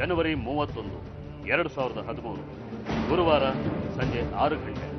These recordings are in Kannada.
ಜನವರಿ 31, 2013 ಗುರುವಾರ ಸಂಜೆ 6 ಗಂಟೆ.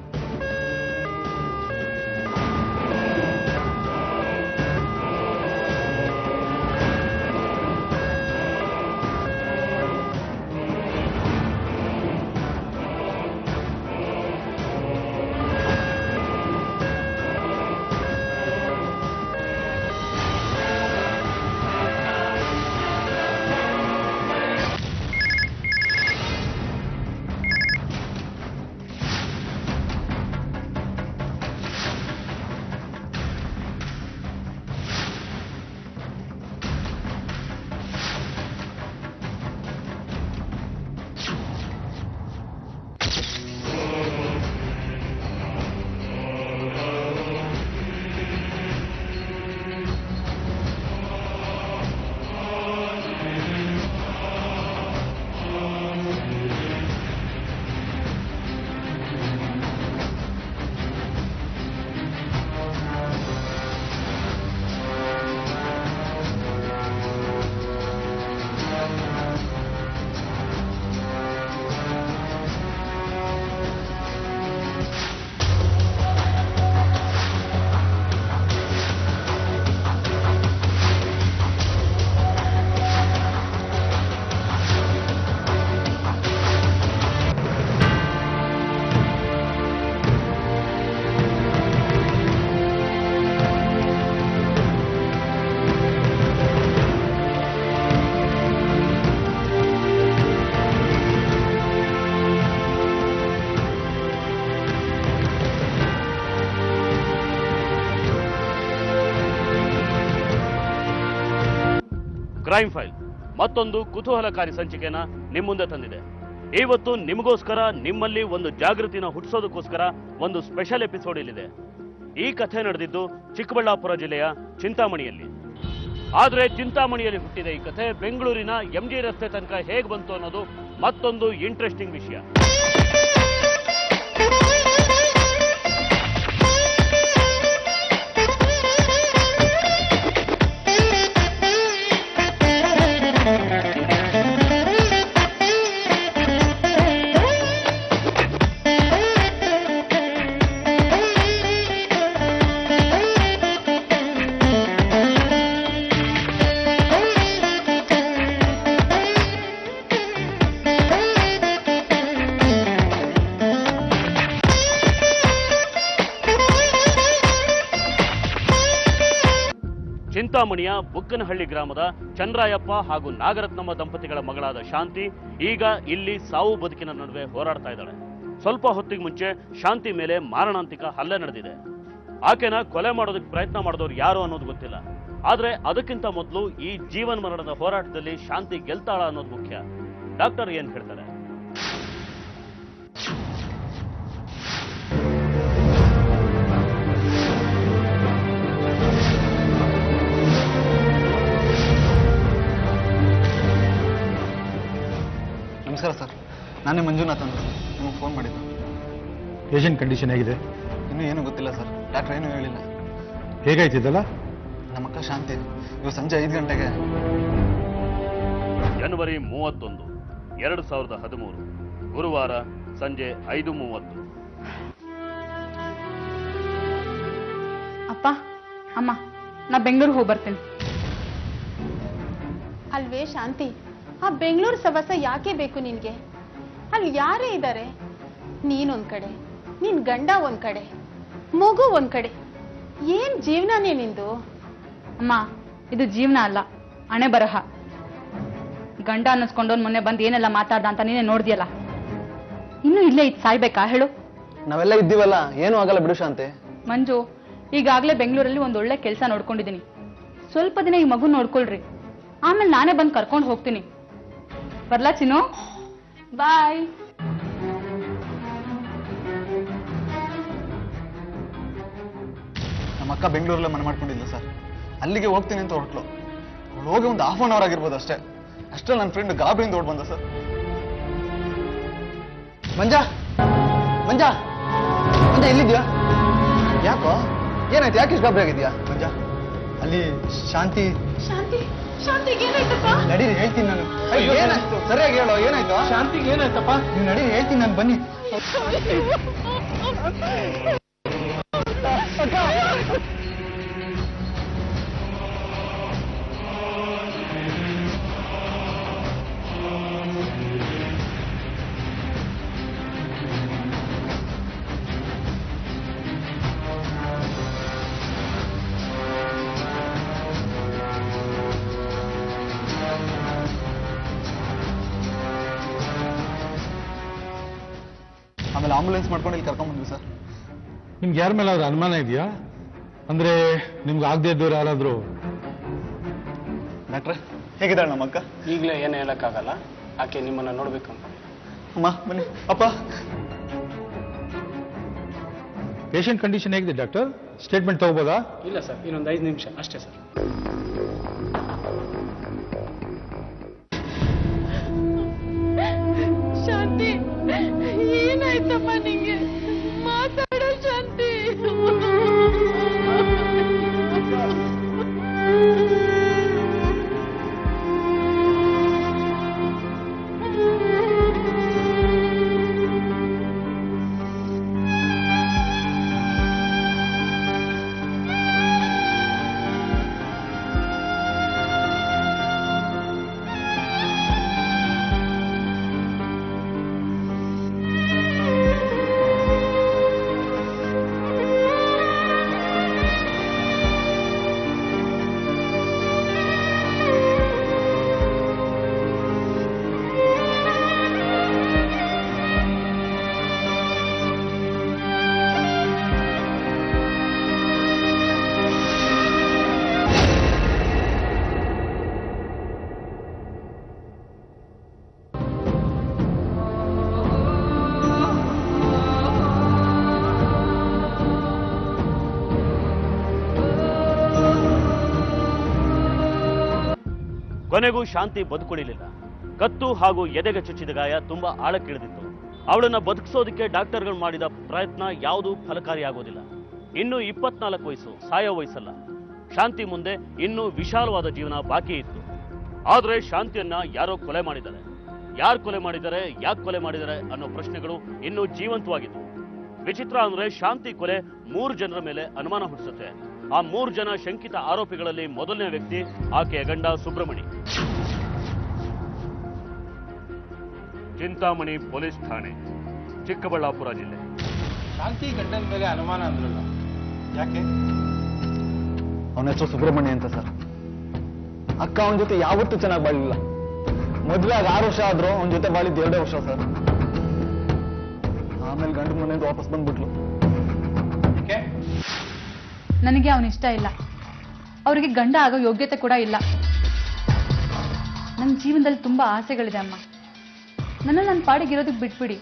ಕ್ರೈಮ್ ಫೈಲ್ ಮತ್ತೊಂದು ಕುತೂಹಲಕಾರಿ ಸಂಚಿಕೆನ ನಿಮ್ಮ ಮುಂದೆ ತಂದಿದೆ. ಇವತ್ತು ನಿಮಗೋಸ್ಕರ, ನಿಮ್ಮಲ್ಲಿ ಒಂದು ಜಾಗೃತಿನ ಹುಟ್ಟಿಸೋದಕ್ಕೋಸ್ಕರ ಒಂದು ಸ್ಪೆಷಲ್ ಎಪಿಸೋಡ್ ಇಲ್ಲಿದೆ. ಈ ಕಥೆ ನಡೆದಿದ್ದು ಚಿಕ್ಕಬಳ್ಳಾಪುರ ಜಿಲ್ಲೆಯ ಚಿಂತಾಮಣಿಯಲ್ಲಿ. ಆದರೆ ಚಿಂತಾಮಣಿಯಲ್ಲಿ ಹುಟ್ಟಿದ ಈ ಕಥೆ ಬೆಂಗಳೂರಿನ MG ರಸ್ತೆ ತನಕ ಹೇಗೆ ಬಂತು ಅನ್ನೋದು ಮತ್ತೊಂದು ಇಂಟ್ರೆಸ್ಟಿಂಗ್ ವಿಷಯ. ಚಿಂತಾಮಣಿಯ ಬುಕ್ಕನಹಳ್ಳಿ ಗ್ರಾಮದ ಚಂದ್ರಾಯಪ್ಪ ಹಾಗೂ ನಾಗರತ್ನಮ್ಮ ದಂಪತಿಗಳ ಮಗಳಾದ ಶಾಂತಿ ಈಗ ಇಲ್ಲಿ ಸಾವು ಬದುಕಿನ ನಡುವೆ ಹೋರಾಡ್ತಾ ಇದ್ದಾಳೆ. ಸ್ವಲ್ಪ ಹೊತ್ತಿಗೆ ಮುಂಚೆ ಶಾಂತಿ ಮೇಲೆ ಮಾರಣಾಂತಿಕ ಹಲ್ಲೆ ನಡೆದಿದೆ. ಆಕೆನ ಕೊಲೆ ಮಾಡೋದಕ್ಕೆ ಪ್ರಯತ್ನ ಮಾಡಿದವರು ಯಾರು ಅನ್ನೋದು ಗೊತ್ತಿಲ್ಲ. ಆದ್ರೆ ಅದಕ್ಕಿಂತ ಮೊದಲು ಈ ಜೀವನ ಮರಣದ ಹೋರಾಟದಲ್ಲಿ ಶಾಂತಿ ಗೆಲ್ತಾಳ ಅನ್ನೋದು ಮುಖ್ಯ. ಡಾಕ್ಟರ್ ಏನ್ ಹೇಳ್ತಾರೆ? ನಮಸ್ಕಾರ ಸರ್, ನಾನೇ ಮಂಜುನಾಥ್ ಅಂತ ನಿಮಗೆ ಫೋನ್ ಮಾಡಿದ್ದು. ಪೇಷಂಟ್ ಕಂಡೀಷನ್ ಹೇಗಿದೆ? ಇನ್ನೂ ಏನೂ ಗೊತ್ತಿಲ್ಲ ಸರ್, ಡಾಕ್ಟರ್ ಏನೂ ಹೇಳಿಲ್ಲ. ಹೇಗಾಯ್ತಿದ್ದಲ್ಲ? ನಮ್ಮ ಅಕ್ಕ ಶಾಂತಿ ಇವು ಸಂಜೆ 5 ಗಂಟೆಗೆ. ಜನವರಿ 31, 2013 ಗುರುವಾರ ಸಂಜೆ 5:30. ಅಪ್ಪ, ಅಮ್ಮ, ನಾ ಬೆಂಗಳೂರು ಹೋಗಿ ಬರ್ತೇನೆ. ಅಲ್ವೇ ಶಾಂತಿ, ಆ ಬೆಂಗಳೂರು ಸವಾಸ ಯಾಕೆ ಬೇಕು ನಿನ್ಗೆ? ಅಲ್ಲಿ ಯಾರೇ ಇದ್ದಾರೆ? ನೀನೊಂದ್ ಕಡೆ, ನಿನ್ ಗಂಡ ಒಂದ್ ಕಡೆ, ಮಗು ಒಂದ್ ಕಡೆ. ಏನ್ ಜೀವನನೇ ನಿಂದು? ಅಮ್ಮ, ಇದು ಜೀವನ ಅಲ್ಲ, ಹಣೆ ಬರಹ. ಗಂಡ ಅನ್ನಿಸ್ಕೊಂಡೋನ್ ಮೊನ್ನೆ ಬಂದು ಏನೆಲ್ಲ ಮಾತಾಡ್ದ ಅಂತ ನೀನೇ ನೋಡ್ದಿಯಲ್ಲ. ಇನ್ನು ಇಲ್ಲೇ ಇದ್ ಸಾಯ್ಬೇಕಾ ಹೇಳು? ನಾವೆಲ್ಲ ಇದ್ದೀವಲ್ಲ, ಏನೂ ಆಗಲ್ಲ ಬಿಡು ಶಾಂತಿ. ಮಂಜು, ಈಗಾಗಲೇ ಬೆಂಗಳೂರಲ್ಲಿ ಒಂದು ಒಳ್ಳೆ ಕೆಲಸ ನೋಡ್ಕೊಂಡಿದ್ದೀನಿ. ಸ್ವಲ್ಪ ದಿನ ಈ ಮಗು ನೋಡ್ಕೊಳ್ರಿ, ಆಮೇಲೆ ನಾನೇ ಬಂದು ಕರ್ಕೊಂಡು ಹೋಗ್ತೀನಿ. ಬರ್ಲಾ ಚಿನ್ನು? ಬಾಯ್. ನಮ್ಮ ಅಕ್ಕ ಬೆಂಗಳೂರಲ್ಲೇ ಮನೆ ಮಾಡ್ಕೊಂಡಿದ್ಲು ಸರ್, ಅಲ್ಲಿಗೆ ಹೋಗ್ತೀನಿ ಅಂತ ಹೊರಟ್ಲು. ಅವಳು ಹೋಗಿ ಒಂದು ½ hour ಆಗಿರ್ಬೋದು ಅಷ್ಟೇ. ಅಷ್ಟರಲ್ಲಿ ನನ್ನ ಫ್ರೆಂಡ್ ಗಾಬರಿಯಿಂದ ಓಡ್ ಬಂದ ಸರ್. ಮಂಜಾ ಮಂಜಾ ಮಂಜಾ ಎಲ್ಲಿದ್ಯಾ? ಯಾಕೋ ಏನಾಯ್ತು? ಯಾಕೆ ಇಷ್ಟು ಗಾಬರಿ ಆಗಿದ್ಯಾ ಮಂಜಾ? ಅಲ್ಲಿ ಶಾಂತಿ ಶಾಂತಿ ಶಾಂತಿಗೆ ಏನಾಯ್ತಪ್ಪ? ನಡೀರಿ ಹೇಳ್ತೀನಿ ನಾನು. ಏನಾಯ್ತು ಸರಿಯಾಗಿ ಹೇಳೋ, ಏನಾಯ್ತು? ಶಾಂತಿಗೆ ಏನಾಯ್ತಪ್ಪ? ನೀವು ನಡೀರಿ ಹೇಳ್ತೀನಿ ನಾನು, ಬನ್ನಿ. ಆಮೇಲೆ ಆಂಬುಲೆನ್ಸ್ ಮಾಡ್ಕೊಂಡು ಇಲ್ಲಿ ಕರ್ಕೊಂಡ್ ಬಂದ್ವಿ ಸರ್. ನಿಮ್ಗೆ ಯಾರ ಮೇಲೆ ಅನುಮಾನ ಇದೆಯಾ? ಅಂದ್ರೆ ನಿಮ್ಗೆ ಆಗದೆ ಇದ್ದವ್ರು ಯಾರಾದ್ರು? ಡಾಕ್ಟ್ರೆ ಹೇಗಿದ್ದಾಳೆ ನಮ್ಮ ಅಕ್ಕ? ಈಗಲೇ ಏನು ಹೇಳಕ್ಕಾಗಲ್ಲ, ಆಕೆ ನಿಮ್ಮನ್ನ ನೋಡ್ಬೇಕು ಅಂತ. ಅಮ್ಮ ಬನ್ನಿ. ಅಪ್ಪ ಪೇಷಂಟ್ ಕಂಡೀಷನ್ ಹೇಗಿದೆ ಡಾಕ್ಟರ್? ಸ್ಟೇಟ್ಮೆಂಟ್ ತಗೋಬೋದಾ? ಇಲ್ಲ ಸರ್, ಇನ್ನೊಂದು 5 ನಿಮಿಷ ಅಷ್ಟೇ ಸರ್. ಶಾಂತಿ ಏನಾಯ್ತಮ್ಮ ನಿಂಗೆ? ಮಾತಾಡೋ ಶಾಂತಿ. ಕೊನೆಗೂ ಶಾಂತಿ ಬದುಕುಳಿಲಿಲ್ಲ. ಕತ್ತು ಹಾಗೂ ಎದೆಗೆ ಚುಚ್ಚಿದ ಗಾಯ ತುಂಬಾ ಆಳಕ್ಕಿಳಿದಿತ್ತು. ಅವಳನ್ನ ಬದುಕಿಸೋದಕ್ಕೆ ಡಾಕ್ಟರ್ಗಳು ಮಾಡಿದ ಪ್ರಯತ್ನ ಯಾವುದೂ ಫಲಕಾರಿಯಾಗೋದಿಲ್ಲ. ಇನ್ನು 24 ವಯಸ್ಸು, ಸಾಯೋ ವಯಸ್ಸಲ್ಲ. ಶಾಂತಿ ಮುಂದೆ ಇನ್ನೂ ವಿಶಾಲವಾದ ಜೀವನ ಬಾಕಿ ಇತ್ತು. ಆದ್ರೆ ಶಾಂತಿಯನ್ನ ಯಾರೋ ಕೊಲೆ ಮಾಡಿದ್ದಾರೆ. ಯಾರು ಕೊಲೆ ಮಾಡಿದ್ದಾರೆ, ಯಾಕೆ ಕೊಲೆ ಮಾಡಿದ್ದಾರೆ ಅನ್ನೋ ಪ್ರಶ್ನೆಗಳು ಇನ್ನೂ ಜೀವಂತವಾಗಿತ್ತು. ವಿಚಿತ್ರ ಅಂದ್ರೆ ಶಾಂತಿ ಕೊಲೆ 3 ಜನರ ಮೇಲೆ ಅನುಮಾನ ಹುಟ್ಟಿಸುತ್ತೆ. ಆ 3 ಜನ ಶಂಕಿತ ಆರೋಪಿಗಳಲ್ಲಿ ಮೊದಲನೇ ವ್ಯಕ್ತಿ ಆಕೆಯ ಗಂಡ ಸುಬ್ರಮಣಿ. ಚಿಂತಾಮಣಿ ಪೊಲೀಸ್ ಠಾಣೆ, ಚಿಕ್ಕಬಳ್ಳಾಪುರ ಜಿಲ್ಲೆ. ಶಾಂತಿ ಗಂಡನ ಮೇಲೆ ಅನುಮಾನ ಅಂದ್ರಲ್ಲ, ಯಾಕೆ? ಅವನ ಹೆಸರು ಸುಬ್ರಹ್ಮಣ್ಯ ಅಂತ ಸರ್. ಅಕ್ಕ ಅವನ ಜೊತೆ ಯಾವತ್ತೂ ಚೆನ್ನಾಗಿ ಬಾಳಿಲ್ಲ. ಮದುವೆ ಆಗ 6 ವರ್ಷ ಆದ್ರೂ ಅವನ ಜೊತೆ ಬಾಳಿದ್ದು 2 ವರ್ಷ ಸರ್. ಆಮೇಲೆ ಗಂಡ ಮನೆಯಿಂದ ವಾಪಸ್ ಬಂದ್ಬಿಟ್ಲು. ನನಗೆ ಅವನ ಇಷ್ಟ ಇಲ್ಲ. ಅವರಿಗೆ ಗಂಡ ಆಗೋ ಯೋಗ್ಯತೆ ಕೂಡ ಇಲ್ಲ. ನನ್ನ ಜೀವನದಲ್ಲಿ ತುಂಬಾ ಆಸೆಗಳಿದೆ ಅಮ್ಮ. ನನ್ನ ಪಾಡಿಗಿರೋದಕ್ಕೆ ಬಿಟ್ಬಿಡಿ.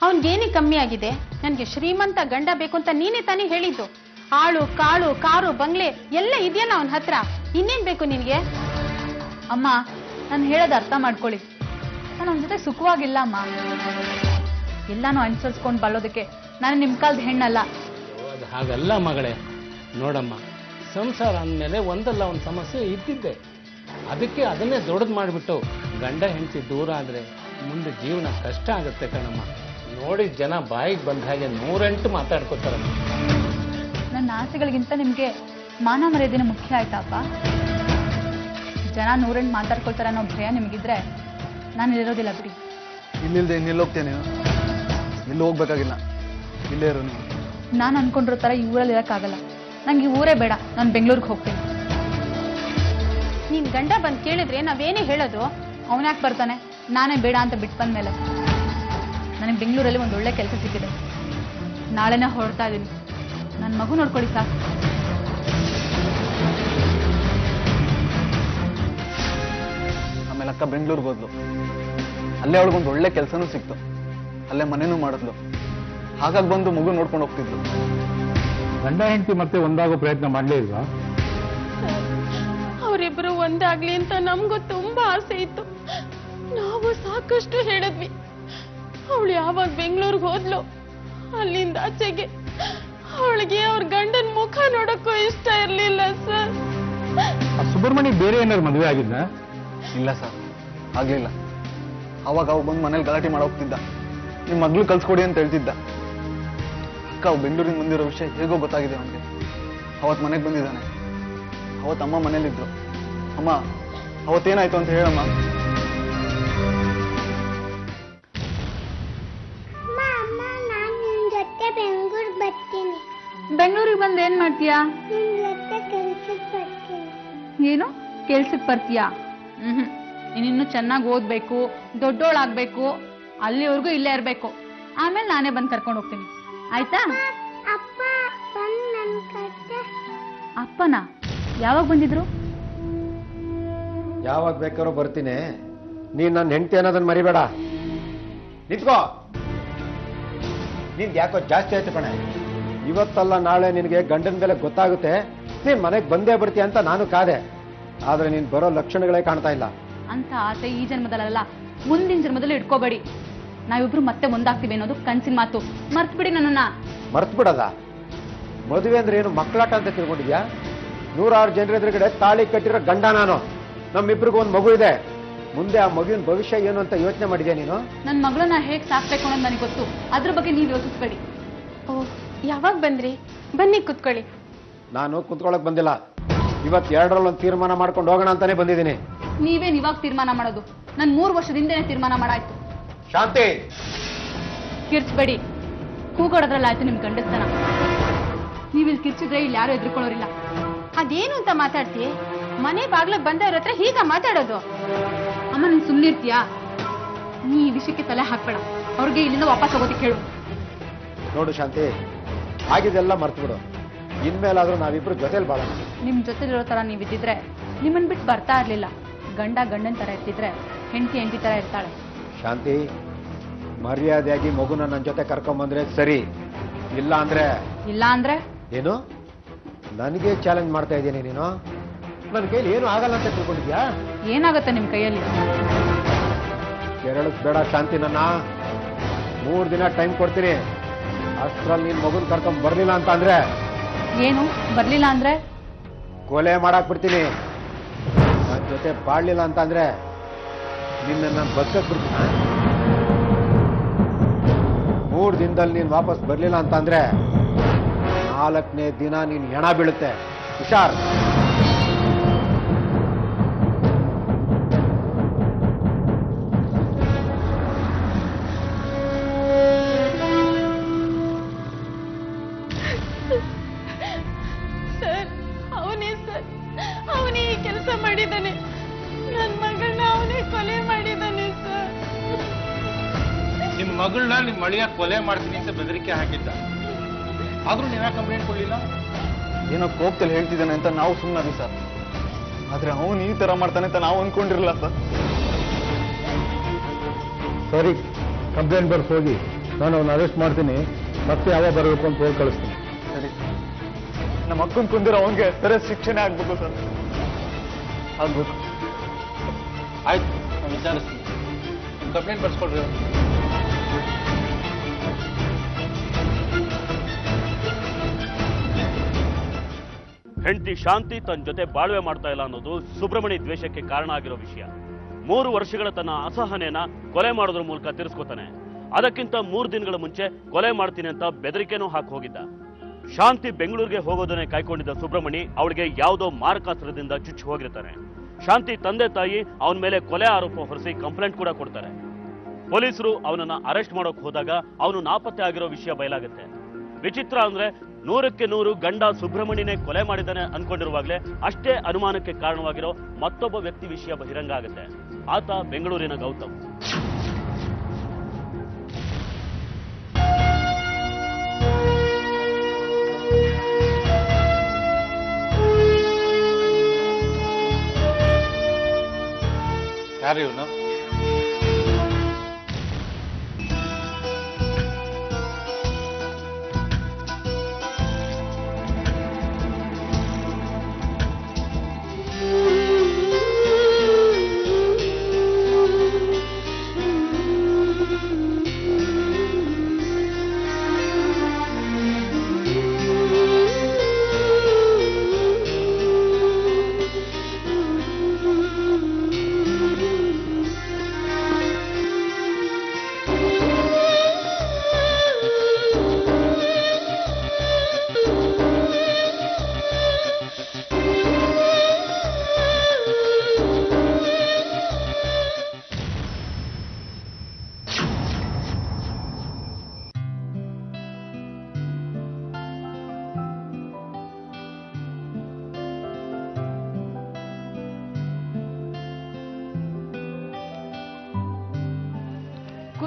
ಅವನ್ಗೇನೇ ಕಮ್ಮಿ ಆಗಿದೆ? ನನಗೆ ಶ್ರೀಮಂತ ಗಂಡ ಬೇಕು ಅಂತ ನೀನೇ ತಾನೇ ಹೇಳಿದ್ದು. ಆಳು ಕಾಳು ಕಾರು ಬಂಗ್ಲೆ ಎಲ್ಲ ಇದೆಯಲ್ಲ ಅವನ ಹತ್ರ. ಇನ್ನೇನ್ ಬೇಕು ನಿನ್ಗೆ? ಅಮ್ಮ, ನಾನು ಹೇಳೋದು ಅರ್ಥ ಮಾಡ್ಕೊಳ್ಳಿ. ನಾನು ಅವನ ಜೊತೆ ಸುಖವಾಗಿಲ್ಲ ಅಮ್ಮ. ಎಲ್ಲಾನು ಅನುಸರಿಸ್ಕೊಂಡು ಬಾಳೋದಕ್ಕೆ ನಾನು ನಿಮ್ಮ ಕಾಲದ ಹೆಣ್ಣಲ್ಲ. ಅದು ಹಾಗಲ್ಲ ಮಗಳೇ. ನೋಡಮ್ಮ, ಸಂಸಾರ ಅಂದಮೇಲೆ ಒಂದಲ್ಲ ಒಂದು ಸಮಸ್ಯೆ ಇದ್ದಿದ್ದೆ. ಅದಕ್ಕೆ ಅದನ್ನೇ ದೊಡ್ಡದು ಮಾಡಿಬಿಟ್ಟು ಗಂಡ ಹೆಂಡತಿ ದೂರ ಆದರೆ ಮುಂದೆ ಜೀವನ ಕಷ್ಟ ಆಗುತ್ತೆ ಕಣಮ್ಮ. ನೋಡಿ ಜನ ಬಾಯಿಗೆ ಬಂದ ಹಾಗೆ 108 ಮಾತಾಡ್ಕೋತಾರಮ್ಮ. ನನ್ನ ಆಸೆಗಳಿಗಿಂತ ನಿಮಗೆ ಮಾನ ಮರ್ಯಾದೆನೇ ಮುಖ್ಯ ಆಯ್ತಾಪ್ಪ? ಜನ 108 ಮಾತಾಡ್ಕೊಳ್ತಾರೆ ಅನ್ನೋ ಭಯ ನಿಮಗಿದ್ರೆ ನಾನು ಇಲ್ಲಿರೋದಿಲ್ಲ ಬಿಡಿ. ಇಲ್ಲಿಲ್ದೆ ಇನ್ನೆಲ್ಲಿ ಹೋಗ್ತೇನೆ? ಎಲ್ಲೂ ಹೋಗ್ಬೇಕಾಗಿಲ್ಲ, ಇಲ್ಲೇ ಇರೋ ನೀವು. ನಾನು ಅನ್ಕೊಂಡಿರೋ ಥರ ಈ ಊರಲ್ಲಿ ಇರೋಕ್ಕಾಗಲ್ಲ. ನಂಗೆ ಈ ಊರೇ ಬೇಡ. ನಾನು ಬೆಂಗಳೂರಿಗೆ ಹೋಗ್ತೀನಿ. ನಿನ್ ಗಂಡ ಬಂದು ಕೇಳಿದ್ರೆ ನಾವೇನೇ ಹೇಳೋದು? ಅವನ್ಯಾಕೆ ಬರ್ತಾನೆ? ನಾನೇ ಬೇಡ ಅಂತ ಬಿಟ್ಟು ಬಂದ್ಮೇಲೆ. ನನಗೆ ಬೆಂಗಳೂರಲ್ಲಿ ಒಂದು ಒಳ್ಳೆ ಕೆಲಸ ಸಿಕ್ಕಿದೆ. ನಾಳೆನೇ ಹೊರಡ್ತಾ ಇದ್ದೀನಿ. ನನ್ನ ಮಗು ನೋಡ್ಕೊಳ್ಳಿ ಸಾಕು. ಆಮೇಲೆ ಅಕ್ಕ ಬೆಂಗಳೂರಿಗೆ ಹೋದ್ಲು. ಅಲ್ಲೇ ಅವಳಿಗೊಂದು ಒಳ್ಳೆ ಕೆಲಸನೂ ಸಿಕ್ತು. ಅಲ್ಲೇ ಮನೇನೂ ಮಾಡಿದ್ಲು. ಹಾಗಾಗಿ ಬಂದು ಮಗು ನೋಡ್ಕೊಂಡು ಹೋಗ್ತಿದ್ಲು. ಗಂಡ ಹೆಂಡತಿ ಮತ್ತೆ ಒಂದಾಗೋ ಪ್ರಯತ್ನ ಮಾಡಲೇ ಇಲ್ವಾ? ಅವರಿಬ್ರು ಒಂದಾಗ್ಲಿ ಅಂತ ನಮಗೂ ತುಂಬಾ ಆಸೆ ಇತ್ತು. ನಾವು ಸಾಕಷ್ಟು ಹೇಳಿದ್ವಿ. ಅವಳು ಯಾವಾಗ ಬೆಂಗಳೂರಿಗೆ ಹೋದ್ಲು ಅಲ್ಲಿಂದ ಆಚೆಗೆ ಅವಳಿಗೆ ಅವ್ರ ಗಂಡನ ಮುಖ ನೋಡಕ್ಕೂ ಇಷ್ಟ ಇರ್ಲಿಲ್ಲ ಸರ್. ಆ ಸುಬ್ರಹ್ಮಣ್ಯ ಬೇರೆ ಏನಾದ್ರು ಮದುವೆ ಆಗಿದ್ದ? ಇಲ್ಲ ಸರ್, ಆಗ್ಲಿಲ್ಲ. ಅವಾಗ ಅವ್ ಬಂದು ಮನೇಲಿ ಗಲಾಟೆ ಮಾಡೋಗ್ತಿದ್ದ. ನಿಮ್ಮ ಮಗ್ಳು ಕಳ್ಸ್ಕೊಡಿ ಅಂತ ಹೇಳ್ತಿದ್ದ. ಅಕ್ಕ ಅವ್ ಬೆಂಗಳೂರಿಂದ ಬಂದಿರೋ ವಿಷಯ ಹೇಗೋ ಗೊತ್ತಾಗಿದೆ ಅವನಿಗೆ. ಅವತ್ತು ಮನೆಗೆ ಬಂದಿದ್ದಾನೆ. ಅವತ್ತು ಅಮ್ಮ ಮನೇಲಿದ್ರು. ಅಮ್ಮ ಅವತ್ತೇನಾಯ್ತು ಅಂತ ಹೇಳಮ್ಮ. ಬೆಂಗಳೂರಿಗೆ ಬಂದು ಏನ್ ಮಾಡ್ತೀಯಾ? ಏನು ಕೆಲ್ಸಕ್ಕೆ ಬರ್ತೀಯಾ? ನೀನಿನ್ನು ಚೆನ್ನಾಗಿ ಓದ್ಬೇಕು, ದೊಡ್ಡೋಳಾಗ್ಬೇಕು, ಅಲ್ಲಿವರೆಗೂ ಇಲ್ಲೇ ಇರ್ಬೇಕು. ಆಮೇಲೆ ನಾನೇ ಬಂದು ಕರ್ಕೊಂಡು ಹೋಗ್ತೀನಿ, ಆಯ್ತಾ? ಅಪ್ಪನ ಯಾವಾಗ ಬಂದಿದ್ರು? ಯಾವಾಗ ಬೇಕಾದ್ರೂ ಬರ್ತೀನಿ. ನೀನ್ ನನ್ನ ಹೆಂಡತಿ ಅನ್ನೋದನ್ನ ಮರಿಬೇಡ. ನಿಂತ್ಕೋ. ನಿನ್ ಯಾಕೋ ಜಾಸ್ತಿ ಆಯ್ತು ಕಣೆ. ಇವತ್ತಲ್ಲ ನಾಳೆ ನಿನಗೆ ಗಂಡನ ಬೆಲೆ ಗೊತ್ತಾಗುತ್ತೆ. ನೀನ್ ಮನೆಗೆ ಬಂದೇ ಬರ್ತೀಯ ಅಂತ ನಾನು ಕಾದೆ. ಆದ್ರೆ ನೀನ್ ಬರೋ ಲಕ್ಷಣಗಳೇ ಕಾಣ್ತಾ ಇಲ್ಲ. ಅಂತ ಆಸೆ ಈ ಜನ್ಮದಲ್ಲ, ಮುಂದಿನ ಜನ್ಮದಲ್ಲಿ ಇಟ್ಕೋಬೇಡಿ. ನಾವಿಬ್ರು ಮತ್ತೆ ಮುಂದಾಗ್ತೀವಿ ಅನ್ನೋದು ಕನ್ಸಿನ ಮಾತು. ಮರ್ತ್ ಬಿಡಿ ನನ್ನನ್ನ. ಮರ್ತ್ ಬಿಡದ? ಮದುವೆ ಅಂದ್ರೆ ಏನು ಮಕ್ಕಳಾಟ ಅಂತ ತಿಳ್ಕೊಂಡಿದ್ಯಾ? 106 ಜನರ ಎದುರುಗಡೆ ತಾಳಿ ಕಟ್ಟಿರೋ ಗಂಡ ನಾನು. ನಮ್ಮಿಬ್ರಿಗೂ ಒಂದು ಮಗು ಇದೆ. ಮುಂದೆ ಆ ಮಗುವಿನ ಭವಿಷ್ಯ ಏನು ಅಂತ ಯೋಚನೆ ಮಾಡಿದ್ಯಾ ನೀನು? ನನ್ನ ಮಗಳನ್ನ ಹೇಗ್ ಸಾಕ್ಬೇಕು ಅನ್ನೋದು ನನಗೆ ಗೊತ್ತು. ಅದ್ರ ಬಗ್ಗೆ ನೀವು ಯೋಚಿಸ್ಬೇಡಿ. ಓ, ಯಾವಾಗ ಬಂದ್ರಿ? ಬನ್ನಿ ಕುತ್ಕೊಳ್ಳಿ. ನಾನು ಕುತ್ಕೊಳಕ್ ಬಂದಿಲ್ಲ. ಇವತ್ತು 2ರಲ್ಲಿ ಒಂದು ತೀರ್ಮಾನ ಮಾಡ್ಕೊಂಡು ಹೋಗೋಣ ಅಂತಾನೆ ಬಂದಿದ್ದೀನಿ. ನೀವೇನ್ ಇವಾಗ ತೀರ್ಮಾನ ಮಾಡೋದು? ನನ್ 3 ವರ್ಷದಿಂದನೇ ತೀರ್ಮಾನ ಮಾಡಾಯ್ತು. ಶಾಂತಿ, ಕಿರ್ಚ್ಬೇಡಿ. ಕೂಗೋಡೋದ್ರಲ್ಲಾಯ್ತು ನಿಮ್ ಗಂಡಸ್ತನ. ನೀವಿಲ್ಲಿ ಕಿರ್ಚಿದ್ರೆ ಇಲ್ಲಿ ಯಾರು ಎದ್ರುಕೊಳ್ಳೋರಿಲ್ಲ. ಅದೇನು ಅಂತ ಮಾತಾಡ್ತೀಯ? ಮನೆ ಬಾಗ್ಲಿಗೆ ಬಂದವ್ರ ಹತ್ರ ಹೀಗ ಮಾತಾಡೋದು? ಅಮ್ಮ ನೀನ್ ಸುಮ್ನಿರ್ತೀಯಾ? ನೀ ಈ ವಿಷಯಕ್ಕೆ ತಲೆ ಹಾಕ್ಬೇಡ. ಅವ್ರಿಗೆ ಇಲ್ಲಿಂದ ವಾಪಸ್ ಹೋಗೋದಕ್ಕೆ ಹೇಳು. ನೋಡು ಶಾಂತಿ, ಆಗಿದೆಲ್ಲ ಮರ್ತು ಬಿಡು. ಇನ್ಮೇಲಾದ್ರೂ ನಾವಿಬ್ರು ಜೊತೆಲಿ ಬಾಳೋಣ. ನಿಮ್ ಜೊತೆಲಿರೋ ತರ ನೀವಿದ್ದಿದ್ರೆ ನಿಮ್ಮನ್ ಬಿಟ್ಟು ಬರ್ತಾ ಇರ್ಲಿಲ್ಲ. ಗಂಡ ಗಂಡನ್ ತರ ಇರ್ತಿದ್ರೆ ಹೆಂಡತಿ ಹೆಂಡತಿ ತರ ಇರ್ತಾಳೆ. ಶಾಂತಿ, ಮರ್ಯಾದೆಯಾಗಿ ಮಗುನ ನನ್ನ ಜೊತೆ ಕರ್ಕೊಂಬಂದ್ರೆ ಸರಿ. ಇಲ್ಲ ಅಂದ್ರೆ ಏನು? ನನಗೆ ಚಾಲೆಂಜ್ ಮಾಡ್ತಾ ಇದ್ದೀನಿ ನೀನು? ನನ್ನ ಕೈಲಿ ಏನು ಆಗಲ್ಲ ಅಂತ ತಿಳ್ಕೊಂಡಿದ್ಯಾ? ಏನಾಗುತ್ತೆ ನಿಮ್ ಕೈಯಲ್ಲಿ? ಕೆರಳಿಸ್ಬೇಡ ಶಾಂತಿ. ನನ್ನ 3 ದಿನ ಟೈಮ್ ಕೊಡ್ತೀನಿ. ಅಷ್ಟ್ರಲ್ಲಿ ನೀನ್ ಮಗುನ್ ಕರ್ಕೊಂಡ್ ಬರ್ಲಿಲ್ಲ ಅಂತ ಅಂದ್ರೆ ಏನು? ಬರ್ಲಿಲ್ಲ ಅಂದ್ರೆ ಕೊಲೆ ಮಾಡಾಕ್ ಬಿಡ್ತೀನಿ. ನನ್ನ ಜೊತೆ ಬಾಳ್ಲಿಲ್ಲ ಅಂತ ಅಂದ್ರೆ ನಿನ್ನ ನಾನು ಬದುಕಕ್ ಬಿಡ್ತೀನಿ. 3 ದಿನದಲ್ಲಿ ನೀನ್ ವಾಪಸ್ ಬರ್ಲಿಲ್ಲ ಅಂತ ಅಂದ್ರೆ 4ನೇ ದಿನ ನೀನ್ ಹೆಣ ಬೀಳುತ್ತೆ. ಹುಷಾರ್. ಸರ್, ಅವನೇ ಈ ಕೆಲಸ ಮಾಡಿದ್ದಾನೆ. ನನ್ನ ಮಗಳನ್ನ ಅವನೇ ಕೊಲೆ ಮಾಡಿದ್ದಾನೆ ಸರ್. ನಿಮ್ ಮಗಳನ್ನ ನಿಮ್ ಮಳಿಯ ಕೊಲೆ ಮಾಡ್ತೀನಿ ಅಂತ ಬೆದರಿಕೆ ಹಾಕಿದ್ದ. ಆದ್ರೂ ನೀವ್ಯಾಕೆ ಕಂಪ್ಲೇಂಟ್ ಕೊಡ್ಲಿಲ್ಲ? ಏನೋ ಕೋಪದಲ್ಲಿ ಹೇಳ್ತಿದ್ದಾನೆ ಅಂತ ನಾವು ಸುಮ್ಮನಾದ್ವಿ ಸರ್. ಆದ್ರೆ ಅವನು ಈ ತರ ಮಾಡ್ತಾನೆ ಅಂತ ನಾವು ಅನ್ಕೊಂಡಿರಲಿಲ್ಲ ಸರ್. ಸರಿ, ಕಂಪ್ಲೇಂಟ್ ಬರ್ಸ್ ಹೋಗಿ ನಾನು ಅವ್ನ ಅರೆಸ್ಟ್ ಮಾಡ್ತೀನಿ. ಮತ್ತೆ ಯಾವಾಗ ಬರಬೇಕು ಅಂತ ಹೋಗಿ ಕಳಿಸ್ತೀನಿ. ಸರಿ, ನಮ್ಮ ಅಕ್ಕನ್ ಕುಂದಿರೋ ಅವನಿಗೆ ಸರಿಯಾದ ಶಿಕ್ಷಣ ಆಗ್ಬೇಕು ಸರ್. ಆಗ್ಬೇಕು. ಆಯ್ತು, ನಾನು ವಿಚಾರಿಸ್ತೀನಿ. ಕಂಪ್ಲೇಂಟ್ ಬರ್ಸ್ಕೊಳ್ರಿ. ಹೆಂಡತಿ ಶಾಂತಿ ತನ್ನ ಜೊತೆ ಬಾಳ್ವೆ ಮಾಡ್ತಾ ಇಲ್ಲ ಅನ್ನೋದು ಸುಬ್ರಹ್ಮಣ್ಯ ದ್ವೇಷಕ್ಕೆ ಕಾರಣ ಆಗಿರೋ ವಿಷಯ. 3 ವರ್ಷಗಳ ತನ್ನ ಅಸಹನೆನ ಕೊಲೆ ಮಾಡೋದ್ರ ಮೂಲಕ ತೀರಿಸ್ಕೊತಾನೆ. ಅದಕ್ಕಿಂತ 3 ದಿನಗಳ ಮುಂಚೆ ಕೊಲೆ ಮಾಡ್ತೀನಿ ಅಂತ ಬೆದರಿಕೆನೂ ಹಾಕಿ ಹೋಗಿದ್ದ. ಶಾಂತಿ ಬೆಂಗಳೂರಿಗೆ ಹೋಗೋದನ್ನೇ ಕಾಯ್ಕೊಂಡಿದ್ದ ಸುಬ್ರಹ್ಮಣಿ ಅವಳಿಗೆ ಯಾವುದೋ ಮಾರಕಾಸ್ತ್ರದಿಂದ ಚುಚ್ಚಿ ಹೋಗಿರ್ತಾನೆ. ಶಾಂತಿ ತಂದೆ ತಾಯಿ ಅವನ ಮೇಲೆ ಕೊಲೆ ಆರೋಪ ಹೊರಿಸಿ ಕಂಪ್ಲೇಂಟ್ ಕೂಡ ಕೊಡ್ತಾರೆ. ಪೊಲೀಸರು ಅವನನ್ನ ಅರೆಸ್ಟ್ ಮಾಡೋಕೆ ಹೋದಾಗ ಅವನು ನಾಪತ್ತೆ ಆಗಿರೋ ವಿಷಯ ಬಯಲಾಗುತ್ತೆ. ವಿಚಿತ್ರ ಅಂದ್ರೆ 100ಕ್ಕೆ 100 ಗಂಡ ಸುಬ್ರಹ್ಮಣ್ಯನೇ ಕೊಲೆ ಮಾಡಿದ್ದಾನೆ ಅನ್ಕೊಂಡಿರುವಾಗಲೇ ಅಷ್ಟೇ ಅನುಮಾನಕ್ಕೆ ಕಾರಣವಾಗಿರೋ ಮತ್ತೊಬ್ಬ ವ್ಯಕ್ತಿ ವಿಷಯ ಬಹಿರಂಗ ಆಗುತ್ತೆ. ಆತ ಬೆಂಗಳೂರಿನ ಗೌತಮ್. ಯಾರು ಇವನು?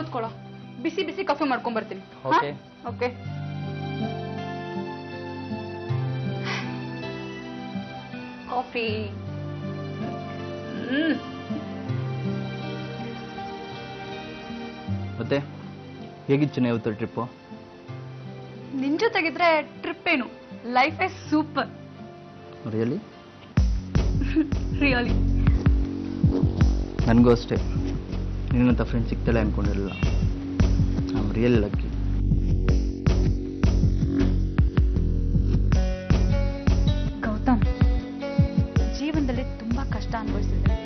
ಕೂತ್ಕೊಳ್ಳೋ, ಬಿಸಿ ಬಿಸಿ ಕಾಫಿ ಮಾಡ್ಕೊಂಡ್ ಬರ್ತೀನಿ. Okay. ಓಕೆ. ಕಾಫಿ. ಮತ್ತೆ ಹೇಗಿತ್ತು ಚೆನ್ನೈ ಇವತ್ತು ಟ್ರಿಪ್ಪು? ನಿನ್ ಜೊತೆಗಿದ್ರೆ ಟ್ರಿಪ್ ಏನು, life is super. Really? Really. ನನಗೂ ಅಷ್ಟೇ, ನಿನ್ನಂಥ ಫ್ರೆಂಡ್ ಸಿಗ್ತಾಳೆ ಅನ್ಕೊಂಡಿರಲಿಲ್ಲ. I am real lucky. Gautam, ಜೀವನದಲ್ಲಿ ತುಂಬಾ ಕಷ್ಟ ಅನುಭವಿಸಿದ್ದೀನಿ.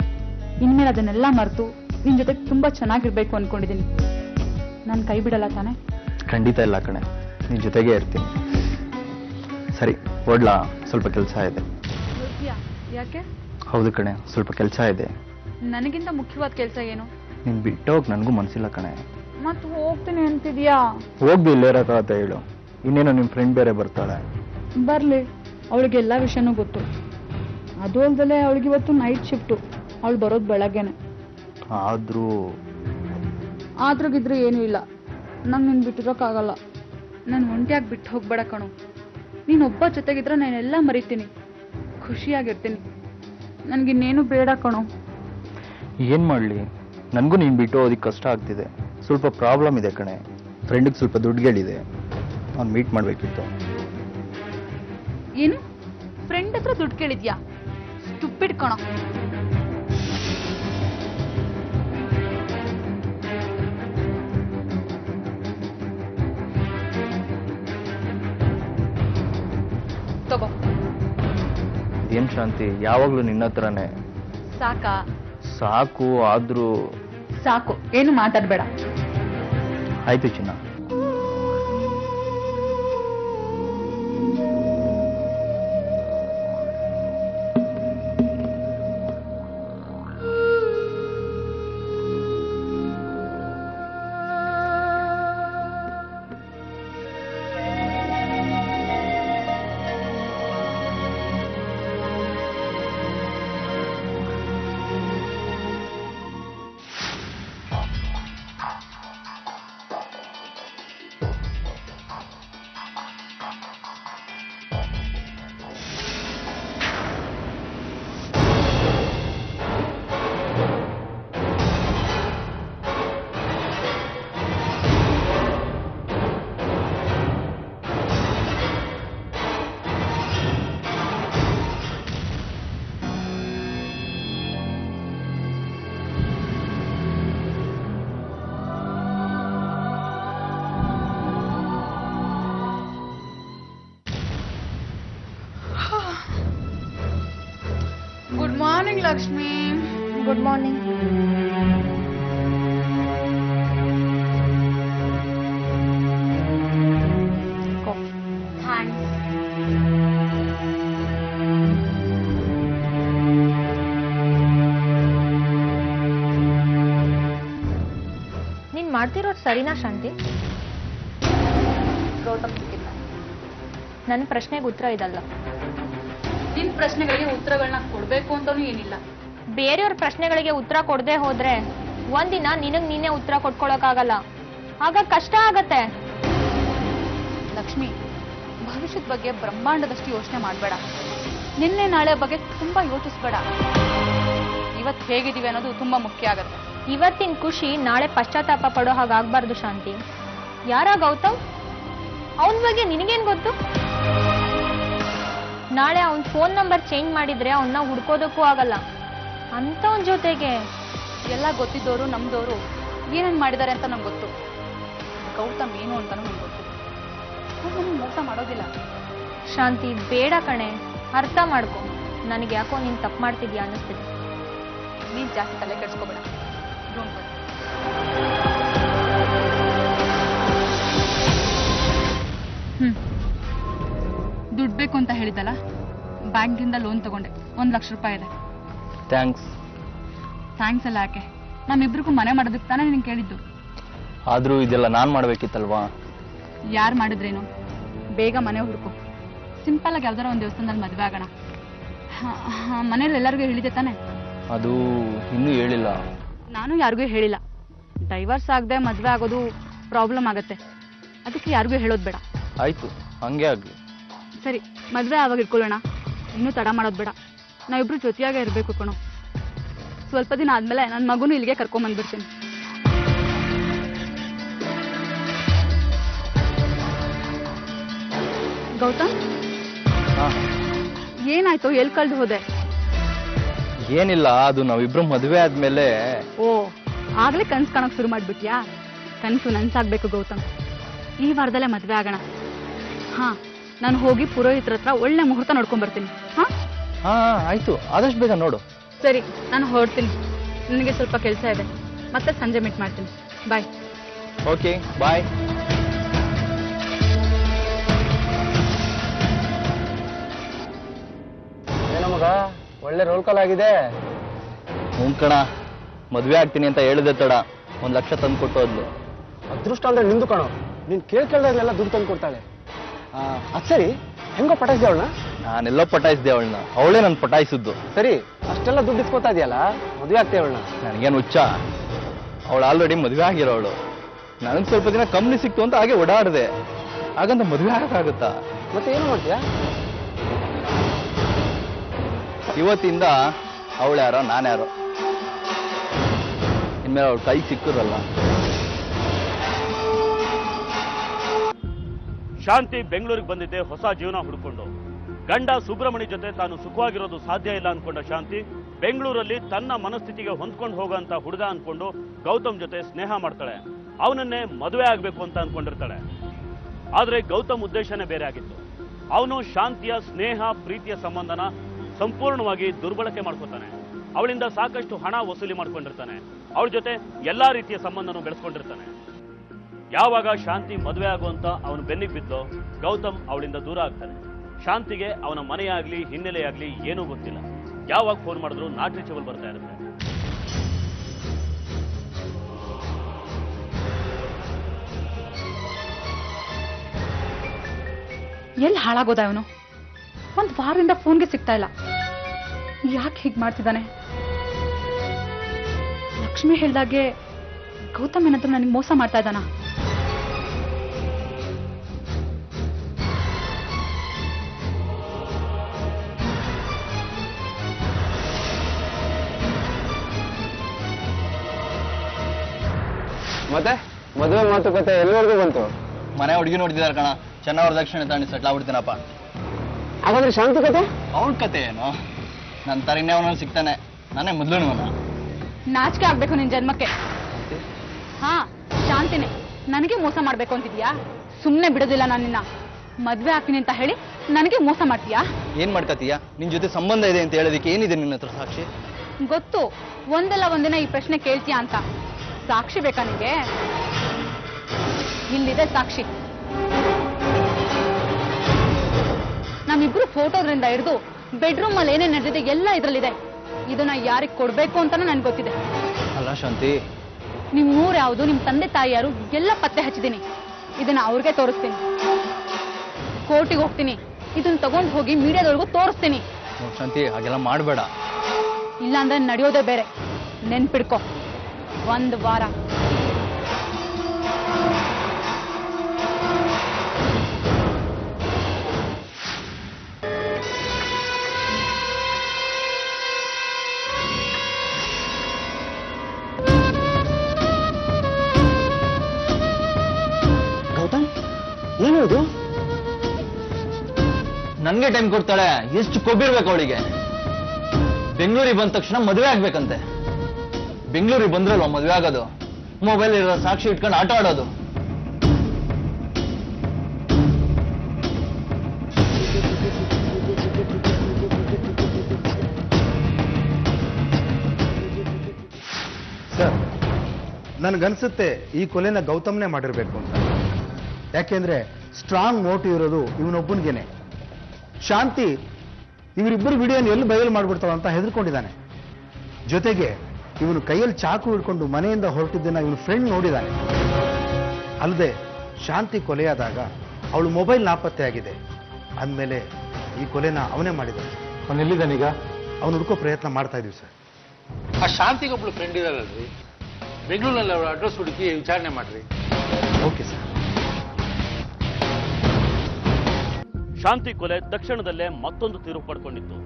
ಇನ್ಮೇಲೆ ಅದನ್ನೆಲ್ಲ ಮರೆತು ನಿನ್ ಜೊತೆ ತುಂಬಾ ಚೆನ್ನಾಗಿರ್ಬೇಕು ಅನ್ಕೊಂಡಿದ್ದೀನಿ. ನಾನು ಕೈ ಬಿಡಲ್ಲ ತಾನೆ? ಖಂಡಿತ ಇಲ್ಲ ಕಣೆ, ನಿನ್ನ ಜೊತೆಗೇ ಇರ್ತೀನಿ. ಸರಿ ಓಡ್ಲಾ, ಸ್ವಲ್ಪ ಕೆಲಸ ಇದೆ. ಯಾಕೆ? ಹೌದು ಕಣೆ, ಸ್ವಲ್ಪ ಕೆಲಸ ಇದೆ. ನನಗಿಂತ ಮುಖ್ಯವಾದ ಕೆಲಸ ಏನು? ನೀನು ಬಿಟ್ಟೋಗಿ ನನಗೂ ಮನಸ್ಸಿಲ್ಲ ಕಣೆ. ಮತ್ತೆ ಹೋಗ್ತೀನಿ ಅಂತಿದ್ಯಾ? ಹೋಗ್ದು ಇಲ್ಲೇ ಇರೋಕ್ಕಾಗತ್ತೆ ಹೇಳು? ಇನ್ನೇನೋ ನಿಮ್ಮ ಫ್ರೆಂಡ್ ಬೇರೆ ಬರ್ತಾಳೆ. ಬರ್ಲಿ, ಅವಳಿಗೆ ಎಲ್ಲ ವಿಷಯನೂ ಗೊತ್ತು. ಅದು ಅಲ್ದಲೆ ಅವಳಿಗೆ ಇವತ್ತು ನೈಟ್ ಶಿಫ್ಟು, ಅವಳು ಬರೋದು ಬೆಳಗ್ಗೆನೆ. ಆದ್ರಗಿದ್ರೆ ಏನೂ ಇಲ್ಲ, ನಂಗೆ ನೀನು ಬಿಟ್ಟಿರೋಕ್ಕಾಗಲ್ಲ. ನಾನು ಒಂಟಿಯಾಗಿ ಬಿಟ್ಟು ಹೋಗ್ಬೇಡ ಕಣು. ನೀನೊಬ್ಬ ಜೊತೆಗಿದ್ರೆ ನಾನೆಲ್ಲ ಮರಿತೀನಿ, ಖುಷಿಯಾಗಿರ್ತೀನಿ. ನನಗಿನ್ನೇನು ಬೇಡ ಕಣು. ಏನು ಮಾಡಲಿ, ನನಗೂ ನೀನು ಬಿಟ್ಟು ಹೋದಕ್ಕೆ ಕಷ್ಟ ಆಗ್ತಿದೆ. ಸ್ವಲ್ಪ ಪ್ರಾಬ್ಲಮ್ ಇದೆ ಕಣೆ. ಫ್ರೆಂಡಿಗೆ ಸ್ವಲ್ಪ ದುಡ್ಡುಗಳಿದೆ, ಅವ್ನು ಮೀಟ್ ಮಾಡಬೇಕಿತ್ತು. ಏನು, ಫ್ರೆಂಡ್ ಹತ್ರ ದುಡ್ಡು ಕೇಳಿದ್ಯಾ? ಸ್ಟುಪಿಡ್ ಕಣೋ. ತಗೋ. ಏನು ಶಾಂತಿ, ಯಾವಾಗಲೂ ನಿನ್ನ ಹತ್ರನೇ. ಸಾಕಾ? ಸಾಕು, ಆದರೂ ಸಾಕು, ಏನು ಮಾತಾಡಬೇಡ. ಆಯ್ತು ಚಿನ್ನ. Good morning Lakshmi. Good morning. Thanks. ನೀನ್ ಮಾಡ್ತಿರೋದು ಸರಿನಾ ಶಾಂತಿ? ಗೌತಮ್ ಸಿಕ್ಕಿಲ್ಲ. ನನ್ನ ಪ್ರಶ್ನೆಗೆ ಉತ್ತರ ಇದಲ್ಲ. ನಿನ್ ಪ್ರಶ್ನೆಗಳಿಗೆ ಉತ್ತರಗಳನ್ನ ಕೊಡ್ಬೇಕು ಅಂತಾನೂ ಏನಿಲ್ಲ. ಬೇರೆಯವ್ರ ಪ್ರಶ್ನೆಗಳಿಗೆ ಉತ್ತರ ಕೊಡದೆ ಹೋದ್ರೆ ಒಂದಿನ ನಿನಗ್ ನೀನೇ ಉತ್ತರ ಕೊಟ್ಕೊಳಕ್ಕಾಗಲ್ಲ, ಆಗ ಕಷ್ಟ ಆಗತ್ತೆ. ಲಕ್ಷ್ಮಿ, ಭವಿಷ್ಯದ ಬಗ್ಗೆ ಬ್ರಹ್ಮಾಂಡದಷ್ಟು ಯೋಚನೆ ಮಾಡಬೇಡ. ನಿನ್ನೆ ನಾಳೆ ಬಗ್ಗೆ ತುಂಬಾ ಯೋಚಿಸ್ಬೇಡ. ಇವತ್ತು ಹೇಗಿದೀವಿ ಅನ್ನೋದು ತುಂಬಾ ಮುಖ್ಯ ಆಗತ್ತೆ. ಇವತ್ತಿನ ಖುಷಿ ನಾಳೆ ಪಶ್ಚಾತ್ತಾಪ ಪಡೋ ಹಾಗಾಗ್ಬಾರ್ದು ಶಾಂತಿ. ಯಾರ ಗೌತಮ್? ಅವನ ಬಗ್ಗೆ ನಿನಗೇನ್ ಗೊತ್ತು? ನಾಳೆ ಅವನ್ ಫೋನ್ ನಂಬರ್ ಚೇಂಜ್ ಮಾಡಿದ್ರೆ ಅವನ್ನ ಹುಡ್ಕೋದಕ್ಕೂ ಆಗಲ್ಲ. ಅಂತವನ್ ಜೊತೆಗೆ ಎಲ್ಲ ಗೊತ್ತಿದ್ದವರು ನಮ್ದವರು ಏನೇನ್ ಮಾಡಿದ್ದಾರೆ ಅಂತ ನಂಗೆ ಗೊತ್ತು. ಗೌತಮ್ ಏನು ಅಂತಾನು ನಂಗೆ ಗೊತ್ತು. ಅವ್ನು ಮೋಸ ಮಾಡೋದಿಲ್ಲ. ಶಾಂತಿ, ಬೇಡ ಕಣೆ, ಅರ್ಥ ಮಾಡ್ಕೊ. ನನಗೆ ಯಾಕೋ ನೀನ್ ತಪ್ಪು ಮಾಡ್ತಿದ್ಯಾ ಅನ್ನಿಸ್ತಿದೆ. ನೀನ್ ಜಾಸ್ತಿ ತಲೆ ಕೆಡ್ಸ್ಕೋಬೇಡ. Don't worry. ದುಡ್ಡು ಬೇಕು ಅಂತ ಹೇಳಿದಲ್ಲ, ಬ್ಯಾಂಕಿಂದ ಲೋನ್ ತಗೊಂಡೆ. 1 ಲಕ್ಷ ರೂಪಾಯಿ ಇದೆ. ಥ್ಯಾಂಕ್ಸ್. ಥ್ಯಾಂಕ್ಸ್ ಎಲ್ಲ ಯಾಕೆ, ನಮ್ಮಿಬ್ರಿಗೂ ಮನೆ ಮಾಡೋದಕ್ಕೆ ತಾನೇ ನೀನು ಕೇಳಿದ್ದು. ಆದರೂ ಇದೆಲ್ಲ ನಾನು ಮಾಡಬೇಕಿತ್ತಲ್ವಾ? ಯಾರು ಮಾಡಿದ್ರೇನು, ಬೇಗ ಮನೆ ಹುಡುಕು. ಸಿಂಪಲ್ ಆಗಿ ಯಾವ್ದಾರ ಒಂದು ದೇವಸ್ಥಾನದಲ್ಲಿ ಮದುವೆ ಆಗೋಣ. ಮನೇಲಿ ಎಲ್ಲರಿಗೂ ಹೇಳಿದೆ ತಾನೆ? ಅದು ಇನ್ನೂ ಹೇಳಿಲ್ಲ. ನಾನು ಯಾರಿಗೂ ಹೇಳಿಲ್ಲ. ಡೈವರ್ಸ್ ಆಗದೆ ಮದುವೆ ಆಗೋದು ಪ್ರಾಬ್ಲಮ್ ಆಗತ್ತೆ. ಅದಕ್ಕೆ ಯಾರಿಗೂ ಹೇಳೋದು ಬೇಡ. ಆಯ್ತು, ಹಂಗೆ ಆಗ್ಲಿ. ಸರಿ, ಮದುವೆ ಆವಾಗ ಇಟ್ಕೊಳ್ಳೋಣ. ಇನ್ನೂ ತಡ ಮಾಡೋದು ಬೇಡ. ನಾವಿಬ್ರು ಜೊತೆಯಾಗೇ ಇರಬೇಕು ಕಣೋ. ಸ್ವಲ್ಪ ದಿನ ಆದ್ಮೇಲೆ ನನ್ನ ಮಗುನು ಇಲ್ಲಿಗೆ ಕರ್ಕೊಂಬಂದ್ಬಿಡ್ತೀನಿ. ಗೌತಮ್, ಏನಾಯ್ತು? ಎಲ್ಲಿ ಕಳ್ದು ಹೋದೆ? ಏನಿಲ್ಲ, ಅದು ನಾವಿಬ್ರು ಮದುವೆ ಆದ್ಮೇಲೆ. ಓ, ಆಗ್ಲೇ ಕನ್ಸು ಕಾಣಕ್ ಶುರು ಮಾಡ್ಬಿಟ್ಯಾ? ಕನ್ಸು ನನ್ಸಾಗ್ಬೇಕು ಗೌತಮ್. ಈ ವಾರದಲ್ಲೇ ಮದ್ವೆ ಆಗೋಣ. ಹಾ, ನಾನು ಹೋಗಿ ಪುರೋಹಿತರ ಹತ್ರ ಒಳ್ಳೆ ಮುಹೂರ್ತ ನೋಡ್ಕೊಂಡ್ ಬರ್ತೀನಿ. ಹಾ ಆಯ್ತು, ಆದಷ್ಟು ಬೇಗ ನೋಡು. ಸರಿ, ನಾನು ಹೊರಡ್ತೀನಿ. ನನಗೆ ಸ್ವಲ್ಪ ಕೆಲಸ ಇದೆ. ಮತ್ತೆ ಸಂಜೆ ಮೀಟ್ ಮಾಡ್ತೀನಿ. ಬಾಯ್. ಓಕೆ, ಬಾಯ್. ಏನೋ ಮಗ, ಒಳ್ಳೆ ರೋಲ್ ಕಾಲ್ ಆಗಿದೆ. ಕಣ, ಮದ್ವೆ ಆಗ್ತೀನಿ ಅಂತ ಹೇಳಿದೆ ತಡ 1 ಲಕ್ಷ ತಂದು ಕೊಟ್ಟು ಹೋದ್ಲು. ಅದೃಷ್ಟ ಅಂದ್ರೆ ನಿಂದು ಕಣೋ. ನೀನ್ ಕೇಳ್ದಾಗಲೆಲ್ಲ ದುಡ್ಡು ತಂದು ಕೊಡ್ತಾಳೆ. ಅದ್ ಸರಿ, ಹೆಂಗೋ ಪಟಾಯಿಸಿದೆ ಅವಳನ್ನ? ನಾನೆಲ್ಲೋ ಪಟಾಯಿಸಿದೆ ಅವಳನ್ನ, ಅವಳೇ ನನ್ ಪಟಾಯಿಸಿದ್ದು. ಸರಿ, ಅಷ್ಟೆಲ್ಲ ದುಡ್ಡು ಇಸ್ಕೋತಾ ಇದೆಯಲ್ಲ, ಮದುವೆ ಆಗ್ತೇ ಅವಳನ್ನ? ನನಗೇನು ಹುಚ್ಚ, ಅವಳು ಆಲ್ರೆಡಿ ಮದುವೆ ಆಗಿರೋವಳು. ನನಗೆ ಸ್ವಲ್ಪ ದಿನ ಕಂಪ್ನಿ ಸಿಕ್ತು ಅಂತ ಹಾಗೆ ಓಡಾಡಿದೆ. ಹಾಗಂತ ಮದುವೆ ಆಗಕ್ಕಾಗುತ್ತಾ? ಮತ್ತೆ ಏನು ಮಾಡ್ತೀಯಾ? ಇವತ್ತಿಂದ ಅವಳು ಯಾರೋ ನಾನ್ಯಾರೋ. ಇನ್ಮೇಲೆ ಅವಳು ಕೈ ಸಿಕ್ಕಿರಲ್ಲ. ಶಾಂತಿ ಬೆಂಗಳೂರಿಗೆ ಬಂದಿದ್ದೆ ಹೊಸ ಜೀವನ ಹುಡುಕೊಂಡು. ಗಂಡ ಸುಬ್ರಹ್ಮಣ್ಯ ಜೊತೆ ತಾನು ಸುಖವಾಗಿರೋದು ಸಾಧ್ಯ ಇಲ್ಲ ಅನ್ಕೊಂಡ ಶಾಂತಿ ಬೆಂಗಳೂರಲ್ಲಿ ತನ್ನ ಮನಸ್ಥಿತಿಗೆ ಹೊಂದ್ಕೊಂಡು ಹೋಗೋಂತ ಹುಡುಗ ಅನ್ಕೊಂಡು ಗೌತಮ್ ಜೊತೆ ಸ್ನೇಹ ಮಾಡ್ತಾಳೆ. ಅವನನ್ನೇ ಮದುವೆ ಆಗ್ಬೇಕು ಅಂತ ಅನ್ಕೊಂಡಿರ್ತಾಳೆ. ಆದ್ರೆ ಗೌತಮ್ ಉದ್ದೇಶನೇ ಬೇರೆ ಆಗಿತ್ತು. ಅವನು ಶಾಂತಿಯ ಸ್ನೇಹ ಪ್ರೀತಿಯ ಸಂಬಂಧನ ಸಂಪೂರ್ಣವಾಗಿ ದುರ್ಬಳಕೆ ಮಾಡ್ಕೊತಾನೆ. ಅವಳಿಂದ ಸಾಕಷ್ಟು ಹಣ ವಸೂಲಿ ಮಾಡ್ಕೊಂಡಿರ್ತಾನೆ. ಅವಳ ಜೊತೆ ಎಲ್ಲಾ ರೀತಿಯ ಸಂಬಂಧನೂ ಬೆಳೆಸ್ಕೊಂಡಿರ್ತಾನೆ. ಯಾವಾಗ ಶಾಂತಿ ಮದುವೆ ಆಗುವಂತ ಅವನು ಬೆನ್ನಿಗೆ ಬಿದ್ದೋ ಗೌತಮ್ ಅವಳಿಂದ ದೂರ ಆಗ್ತಾನೆ. ಶಾಂತಿಗೆ ಅವನ ಮನೆಯಾಗ್ಲಿ ಹಿನ್ನೆಲೆಯಾಗ್ಲಿ ಏನೂ ಗೊತ್ತಿಲ್ಲ. ಯಾವಾಗ ಫೋನ್ ಮಾಡಿದ್ರು ನಾಟ್ ರೀಚಬಲ್ ಬರ್ತಾ ಇರುತ್ತೆ. ಎಲ್ಲಿ ಹಾಳಾಗೋದ ಅವನು? 1 ವಾರದಿಂದ ಫೋನ್ಗೆ ಸಿಗ್ತಾ ಇಲ್ಲ. ಯಾಕೆ ಹೀಗೆ ಮಾಡ್ತಿದ್ದಾನೆ? ಲಕ್ಷ್ಮಿ ಹೇಳ್ದಾಗೆ ಗೌತಮ್ ಏನಾದ್ರೂ ನನಗೆ ಮೋಸ ಮಾಡ್ತಾ ಇದ್ದಾನ? ಮತ್ತೆ ಮದುವೆ ಮಾತುಕತೆ ಎಲ್ಲಿವರೆಗೂ ಬಂತು? ಮನೆ ಹುಡುಗಿ ನೋಡ್ತಿದ್ದಾರೆ ಕಣ. ಚೆನ್ನಾಗಿ ವರದಕ್ಷಿಣೆ ತಗೊಂಡು ಸೆಟ್ಲ್ ಆಗ್ಬಿಡ್ತೀನಪ್ಪ. ಹಾಗಾದ್ರೆ ಶಾಂತಿ ಕತೆ? ಅವಳ ಕತೆ ಏನು? ನನ್ನ ತರ ಇನ್ನೇವನ ಸಿಗ್ತಾನೆ. ನಾನೇ ಮೊದ್ಲುವನ. ನಾಚಿಕೆ ಆಗ್ಬೇಕು ನಿನ್ ಜನ್ಮಕ್ಕೆ. ಹಾ, ಶಾಂತಿನೇ ನನಗೆ ಮೋಸ ಮಾಡ್ಬೇಕು ಅಂತಿದ್ಯಾ? ಸುಮ್ನೆ ಬಿಡೋದಿಲ್ಲ ನಾನು ನಿನ್ನ. ಮದ್ವೆ ಆಗ್ತೀನಿ ಅಂತ ಹೇಳಿ ನನಗೆ ಮೋಸ ಮಾಡ್ತೀಯಾ? ಏನ್ ಮಾಡ್ಕತೀಯ? ನಿನ್ ಜೊತೆ ಸಂಬಂಧ ಇದೆ ಅಂತ ಹೇಳೋದಕ್ಕೆ ಏನಿದೆ ನಿನ್ನ ಹತ್ರ ಸಾಕ್ಷಿ? ಗೊತ್ತು, ಒಂದಲ್ಲ ಒಂದಿನ ಈ ಪ್ರಶ್ನೆ ಕೇಳ್ತೀಯಾ ಅಂತ. ಸಾಕ್ಷಿ ಬೇಕಾ ನಿಂಗೆ? ಇಲ್ಲಿದೆ ಸಾಕ್ಷಿ. ನಮ್ಮಿಬ್ರು ಫೋಟೋದ್ರಿಂದ ಹಿಡಿದು ಬೆಡ್ರೂಮ್ ಅಲ್ಲಿ ಏನೇನ್ ನಡೆದಿದೆ ಎಲ್ಲ ಇದ್ರಲ್ಲಿದೆ. ಇದನ್ನ ಯಾರಿಗೆ ಕೊಡ್ಬೇಕು ಅಂತಾನು ನನ್ಗೆ ಗೊತ್ತಿದೆ. ಅಲ್ಲ ಶಾಂತಿ, ನಿಮ್ ಊರ್ ಯಾವುದು, ನಿಮ್ ತಂದೆ ತಾಯಿ ಯಾರು ಎಲ್ಲ ಪತ್ತೆ ಹಚ್ಚಿದೀನಿ. ಇದನ್ನ ಅವ್ರಿಗೆ ತೋರಿಸ್ತೀನಿ. ಕೋರ್ಟಿಗೆ ಹೋಗ್ತೀನಿ. ಇದನ್ನ ತಗೊಂಡ್ ಹೋಗಿ ಮೀಡಿಯಾದವ್ರಿಗೂ ತೋರಿಸ್ತೀನಿ. ಶಾಂತಿ, ಹಾಗೆಲ್ಲ ಮಾಡಬೇಡ. ಇಲ್ಲಾಂದ್ರೆ ನಡೆಯೋದೇ ಬೇರೆ. ನೆನ್ಪಿಡ್ಕೊ, 1 ವಾರ. ಗೌತಮ್, ಏನಿದು? ನನ್ಗೆ ಟೈಮ್ ಕೊಡ್ತಾಳೆ. ಎಷ್ಟು ಕೊಬ್ಬಿರ್ಬೇಕು ಅವಳಿಗೆ. ಬೆಂಗಳೂರಿಗೆ ಬಂದ ತಕ್ಷಣ ಮದುವೆ ಆಗ್ಬೇಕಂತೆ. ಬೆಂಗಳೂರಿಗೆ ಬಂದ್ರಲ್ವ ಮದುವೆ ಆಗೋದು. ಮೊಬೈಲ್ ಇರೋ ಸಾಕ್ಷಿ ಇಟ್ಕೊಂಡು ಆಟ ಆಡೋದು. ಸರ್, ನನಗನ್ಸುತ್ತೆ ಈ ಕೊಲೆನ ಗೌತಮ್ನೇ ಮಾಡಿರ್ಬೇಕು ಅಂತ. ಯಾಕೆಂದ್ರೆ ಸ್ಟ್ರಾಂಗ್ ಮೋಟಿವ್ ಇರೋದು ಇವನೊಬ್ಬನಿಗೇನೆ. ಶಾಂತಿ ಇವರಿಬ್ಬರು ವಿಡಿಯೋನ ಎಲ್ಲಿ ಬಯಲು ಮಾಡ್ಬಿಡ್ತಾವ ಅಂತ ಹೆದರ್ಕೊಂಡಿದ್ದಾನೆ. ಜೊತೆಗೆ ಇವನು ಕೈಯಲ್ಲಿ ಚಾಕು ಹಿಡ್ಕೊಂಡು ಮನೆಯಿಂದ ಹೊರಟಿದ್ದನ್ನ ಇವನು ಫ್ರೆಂಡ್ ನೋಡಿದ್ದಾನೆ. ಅಲ್ಲದೆ ಶಾಂತಿ ಕೊಲೆಯಾದಾಗ ಅವಳು ಮೊಬೈಲ್ ನಾಪತ್ತೆ ಆಗಿದೆ ಅಂದಮೇಲೆ ಈ ಕೊಲೆನ ಅವನೇ ಮಾಡಿದ್ದಾನೆ. ಅವನು ಎಲ್ಲಿದ್ದಾನೀಗ? ಅವನು ಹುಡ್ಕೋ ಪ್ರಯತ್ನ ಮಾಡ್ತಾ ಇದೀವಿ ಸರ್. ಆ ಶಾಂತಿಗೊಬ್ಳು ಫ್ರೆಂಡ್ ಇದಾರಲ್ರಿ, ಬೆಂಗಳೂರಲ್ಲಿ ಅವರ ಅಡ್ರೆಸ್ ಹುಡುಕಿ ವಿಚಾರಣೆ ಮಾಡ್ರಿ. Okay sir. ಶಾಂತಿ ಕೊಲೆ ತಕ್ಷಣದಲ್ಲೇ ಮತ್ತೊಂದು ತಿರುವು ಪಡ್ಕೊಂಡಿತ್ತು.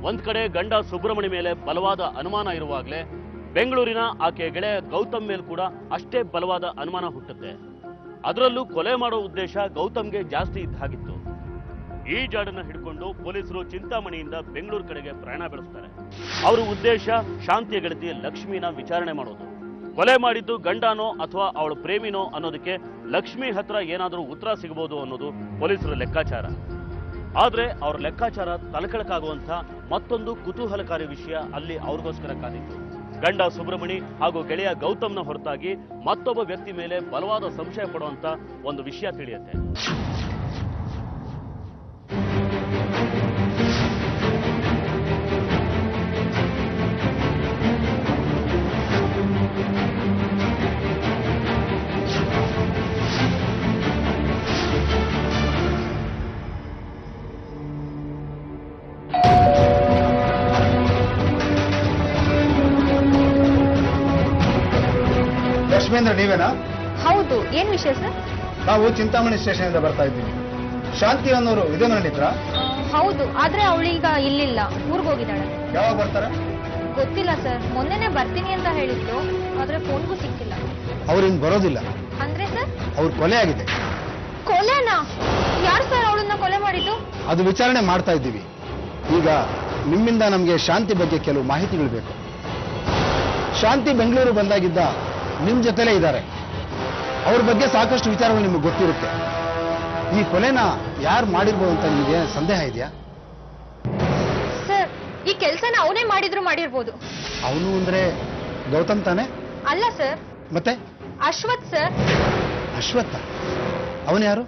ಒಂದ್ ಕಡೆ ಗಂಡ ಸುಬ್ರಹ್ಮಣ್ಯ ಮೇಲೆ ಬಲವಾದ ಅನುಮಾನ ಇರುವಾಗಲೇ ಬೆಂಗಳೂರಿನ ಆಕೆಯ ಗೆಳೆಯ ಗೌತಮ್ ಮೇಲ್ ಕೂಡ ಅಷ್ಟೇ ಬಲವಾದ ಅನುಮಾನ ಹುಟ್ಟುತ್ತೆ. ಅದರಲ್ಲೂ ಕೊಲೆ ಮಾಡೋ ಉದ್ದೇಶ ಗೌತಮ್ಗೆ ಜಾಸ್ತಿ ಇದ್ದ ಹಾಗಿತ್ತು. ಈ ಜಾಡನ್ನ ಹಿಡ್ಕೊಂಡು ಪೊಲೀಸರು ಚಿಂತಾಮಣಿಯಿಂದ ಬೆಂಗಳೂರು ಕಡೆಗೆ ಪ್ರಯಾಣ ಬೆಳೆಸ್ತಾರೆ. ಅವರ ಉದ್ದೇಶ ಶಾಂತಿಯ ಗೆಳತಿ ಲಕ್ಷ್ಮಿನ ವಿಚಾರಣೆ ಮಾಡೋದು. ಕೊಲೆ ಮಾಡಿದ್ದು ಗಂಡನೋ ಅಥವಾ ಅವಳ ಪ್ರೇಮಿನೋ ಅನ್ನೋದಕ್ಕೆ ಲಕ್ಷ್ಮಿ ಹತ್ರ ಏನಾದರೂ ಉತ್ತರ ಸಿಗಬಹುದು ಅನ್ನೋದು ಪೊಲೀಸರ ಲೆಕ್ಕಾಚಾರ. ಆದ್ರೆ ಅವ್ರ ಲೆಕ್ಕಾಚಾರ ತಲೆಕೆಳಕಾಗುವಂತ ಮತ್ತೊಂದು ಕುತೂಹಲಕಾರಿ ವಿಷಯ ಅಲ್ಲಿ ಅವ್ರಿಗೋಸ್ಕರ ಕಾದಿತ್ತು. ಗಂಡ ಸುಬ್ರಹ್ಮಣಿ ಹಾಗೂ ಗೆಳೆಯ ಗೌತಮ್ನ ಹೊರತಾಗಿ ಮತ್ತೊಬ್ಬ ವ್ಯಕ್ತಿ ಮೇಲೆ ಬಲವಾದ ಸಂಶಯ ಪಡುವಂತ ಒಂದು ವಿಷಯ ತಿಳಿಯುತ್ತೆ. ಲಕ್ಷ್ಮೇಂದ್ರ ನೀವೇನಾ? ಹೌದು, ಏನ್ ವಿಷಯ ಸರ್? ನಾವು ಚಿಂತಾಮಣಿ ಸ್ಟೇಷನ್ ಇಂದ ಬರ್ತಾ ಇದ್ದೀವಿ. ಶಾಂತಿ ಅನ್ನೋರು ಇದೇ ಮನೆ ಹತ್ರ? ಹೌದು, ಆದ್ರೆ ಅವಳೀಗ ಇಲ್ಲಿಲ್ಲ, ಊರ್ಗ್ ಹೋಗಿದ್ದಾಳೆ. ಯಾವಾಗ ಬರ್ತಾರೆ? ಗೊತ್ತಿಲ್ಲ ಸರ್, ಮೊನ್ನೆನೆ ಬರ್ತೀನಿ ಅಂತ ಹೇಳಿದ್ರು, ಆದ್ರೆ ಫೋನ್ಗೂ ಸಿಕ್ಕಿಲ್ಲ. ಅವ್ರಿನ್ ಬರೋದಿಲ್ಲ. ಅಂದ್ರೆ ಸರ್? ಅವ್ರ ಕೊಲೆ ಆಗಿದೆ. ಕೊಲೆನಾ? ಯಾರು ಸರ್ ಅವಳನ್ನ ಕೊಲೆ ಮಾಡಿದ್ದು? ಅದು ವಿಚಾರಣೆ ಮಾಡ್ತಾ ಇದ್ದೀವಿ. ಈಗ ನಿಮ್ಮಿಂದ ನಮಗೆ ಶಾಂತಿ ಬಗ್ಗೆ ಕೆಲವು ಮಾಹಿತಿಗಳು ಬೇಕು. ಶಾಂತಿ ಬೆಂಗಳೂರು ಬಂದಾಗಿದ್ದ ನಿಮ್ ಜೊತೆಲೇ ಇದ್ದಾರೆ. ಅವ್ರ ಬಗ್ಗೆ ಸಾಕಷ್ಟು ವಿಚಾರಗಳು ನಿಮಗೆ ಗೊತ್ತಿರುತ್ತೆ. ಈ ಕೊಲೆನ ಯಾರು ಮಾಡಿರ್ಬೋದು ಅಂತ ನಿಮಗೆ ಸಂದೇಹ ಇದೆಯಾ? ಸರ್, ಈ ಕೆಲ್ಸನ ಅವನೇ ಮಾಡಿರ್ಬೋದು. ಅವನು ಅಂದ್ರೆ ಗೌತಮ್ ತಾನೆ? ಅಲ್ಲ ಸರ್, ಮತ್ತೆ? ಅಶ್ವಥ್ ಸರ್. ಅಶ್ವತ್ಥ? ಅವನು ಯಾರು?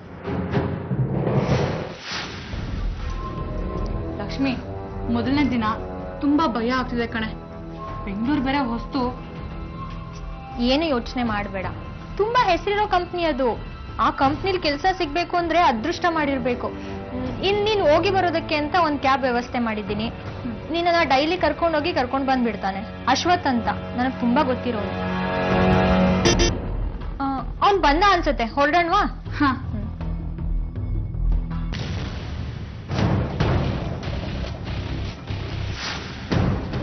ಲಕ್ಷ್ಮಿ, ಮೊದಲನೇ ದಿನ ತುಂಬಾ ಭಯ ಆಗ್ತಿದೆ ಕಣೆ. ಬೆಂಗಳೂರು ಬೇರೆ ಹೊಸ್ತು. ಏನು ಯೋಚನೆ ಮಾಡಬೇಡ, ತುಂಬಾ ಹೆಸರಿರೋ ಕಂಪ್ನಿ ಅದು. ಆ ಕಂಪ್ನಿಲಿ ಕೆಲಸ ಸಿಗ್ಬೇಕು ಅಂದ್ರೆ ಅದೃಷ್ಟ ಮಾಡಿರ್ಬೇಕು. ಇನ್ ನೀನ್ ಹೋಗಿ ಬರೋದಕ್ಕೆ ಅಂತ ಒಂದ್ ಕ್ಯಾಬ್ ವ್ಯವಸ್ಥೆ ಮಾಡಿದ್ದೀನಿ. ನಿನ್ನ ಡೈಲಿ ಕರ್ಕೊಂಡೋಗಿ ಕರ್ಕೊಂಡ್ ಬಂದ್ಬಿಡ್ತಾನೆ. ಅಶ್ವಥ್ ಅಂತ, ನನಗ್ ತುಂಬಾ ಗೊತ್ತಿರೋನು. ಅವ್ನ್ ಬಂದ ಅನ್ಸುತ್ತೆ, ಹೊರಡೋಣವಾ? ಹಾ.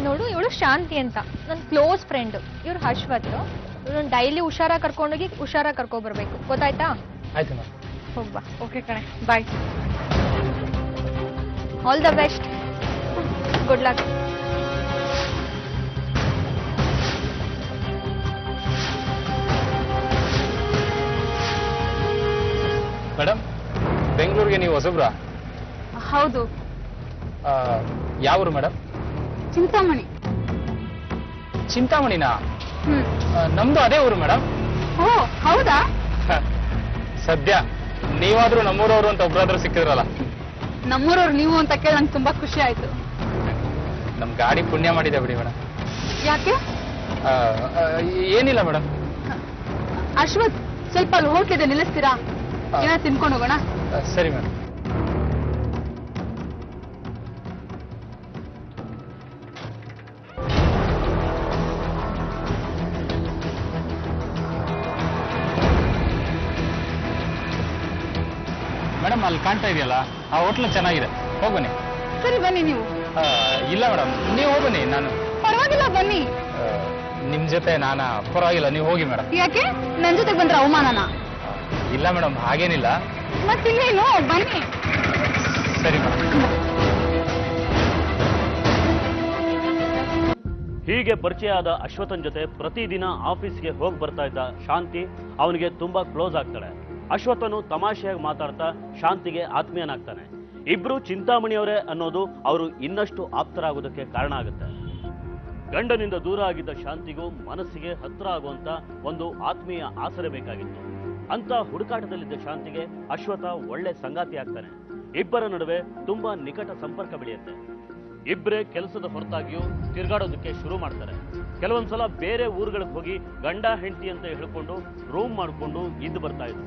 ನೋಡು, ಇವಳು ಶಾಂತಿ ಅಂತ, ನನ್ ಕ್ಲೋಸ್ ಫ್ರೆಂಡ್. ಇವ್ರು ಅಶ್ವಥ್. ಇವ್ರನ್ನ ಡೈಲಿ ಹುಷಾರಾಗಿ ಕರ್ಕೊಂಡೋಗಿ ಹುಷಾರಾಗಿ ಕರ್ಕೊಬರ್ಬೇಕು, ಗೊತ್ತಾಯ್ತಾ? ಆಯ್ತು ಮೇಡಮ್. ಹೋಗ್ಬಾ. ಓಕೆ ಕಣೆ, bye. All the best, good luck. Madam, ಬೆಂಗಳೂರಿಗೆ ನೀವು ಹೊಸಬ್ರಾ? ಹೌದು. ಯಾವೂರು ಮೇಡಮ್? ಚಿಂತಾಮಣಿ. ಚಿಂತಾಮಣಿನಾ? ನಮ್ದು ಅದೇ ಊರು ಮೇಡಮ್. ಓ, ಹೌದಾ? ಸದ್ಯ ನೀವಾದ್ರೂ ನಮ್ಮೂರವರು ಅಂತ ಒಬ್ರಾದ್ರೂ ಸಿಕ್ಕಿದ್ರಲ್ಲ. ನಮ್ಮೂರವ್ರು ನೀವು ಅಂತ ಕೇಳಿ ನಂಗೆ ತುಂಬಾ ಖುಷಿ ಆಯ್ತು. ನಮ್ ಗಾಡಿ ಪುಣ್ಯ ಮಾಡಿದೆ ಬಿಡಿ ಮೇಡಮ್. ಯಾಕೆ? ಏನಿಲ್ಲ ಮೇಡಮ್. ಅಶ್ವಥ್, ಸ್ವಲ್ಪ ಅಲ್ಲಿ ಹೋಟ್ಲಿದೆ, ನಿಲ್ಲಿಸ್ತೀರಾ? ಏನಾದ್ರು ತಿನ್ಕೊಂಡು ಹೋಗೋಣ. ಸರಿ ಮೇಡಮ್. ಮೇಡಮ್, ಅಲ್ಲಿ ಕಾಣ್ತಾ ಇದೆಯಲ್ಲ, ಆ ಹೋಟ್ಲು ಚೆನ್ನಾಗಿದೆ, ಹೋಗ್ಬನ್ನಿ. ಸರಿ, ಬನ್ನಿ ನೀವು. ಇಲ್ಲ ಮೇಡಮ್, ನೀವು ಹೋಗ್ಬನ್ನಿ. ನಾನು ಪರವಾಗಿಲ್ಲ, ಬನ್ನಿ. ನಿಮ್ ಜೊತೆ ನಾನಾ? ಪರವಾಗಿಲ್ಲ, ನೀವು ಹೋಗಿ ಮೇಡಮ್. ಯಾಕೆ? ನನ್ ಜೊತೆಗೆ ಬಂದ್ರೆ ಅವಮಾನನ? ಇಲ್ಲ ಮೇಡಮ್, ಹಾಗೇನಿಲ್ಲ. ಮತ್ತಿನ್ನೇನು, ಬನ್ನಿ. ಸರಿ ಮೇಡಮ್. ಹೀಗೆ ಪರಿಚಯ ಆದ ಅಶ್ವಥನ್ ಜೊತೆ ಪ್ರತಿದಿನ ಆಫೀಸ್ಗೆ ಹೋಗಿ ಬರ್ತಾ ಇದ್ದ ಶಾಂತಿ ಅವನಿಗೆ ತುಂಬಾ ಕ್ಲೋಸ್ ಆಗ್ತಾಳೆ. ಅಶ್ವಥನು ತಮಾಷೆಯಾಗಿ ಮಾತಾಡ್ತಾ ಶಾಂತಿಗೆ ಆತ್ಮೀಯನಾಗ್ತಾನೆ. ಇಬ್ರು ಚಿಂತಾಮಣಿಯವರೇ ಅನ್ನೋದು ಅವರು ಇನ್ನಷ್ಟು ಆಪ್ತರಾಗೋದಕ್ಕೆ ಕಾರಣ ಆಗುತ್ತೆ. ಗಂಡನಿಂದ ದೂರ ಆಗಿದ್ದ ಶಾಂತಿಗೂ ಮನಸ್ಸಿಗೆ ಹತ್ರ ಆಗುವಂತ ಒಂದು ಆತ್ಮೀಯ ಆಸರೆ ಬೇಕಾಗಿತ್ತು. ಅಂತ ಹುಡುಕಾಟದಲ್ಲಿದ್ದ ಶಾಂತಿಗೆ ಅಶ್ವಥ ಒಳ್ಳೆ ಸಂಗಾತಿ ಆಗ್ತಾನೆ. ಇಬ್ಬರ ನಡುವೆ ತುಂಬಾ ನಿಕಟ ಸಂಪರ್ಕ ಬೆಳೆಯುತ್ತೆ. ಇಬ್ಬರೇ ಕೆಲಸದ ಹೊರತಾಗಿಯೂ ತಿರುಗಾಡೋದಕ್ಕೆ ಶುರು ಮಾಡ್ತಾರೆ. ಕೆಲವೊಂದ್ಸಲ ಬೇರೆ ಊರುಗಳಿಗೆ ಹೋಗಿ ಗಂಡ ಹೆಂಡತಿ ಅಂತ ಹೇಳ್ಕೊಂಡು ರೂಮ್ ಮಾಡಿಕೊಂಡು ಇದ್ದು ಬರ್ತಾ ಇದ್ರು.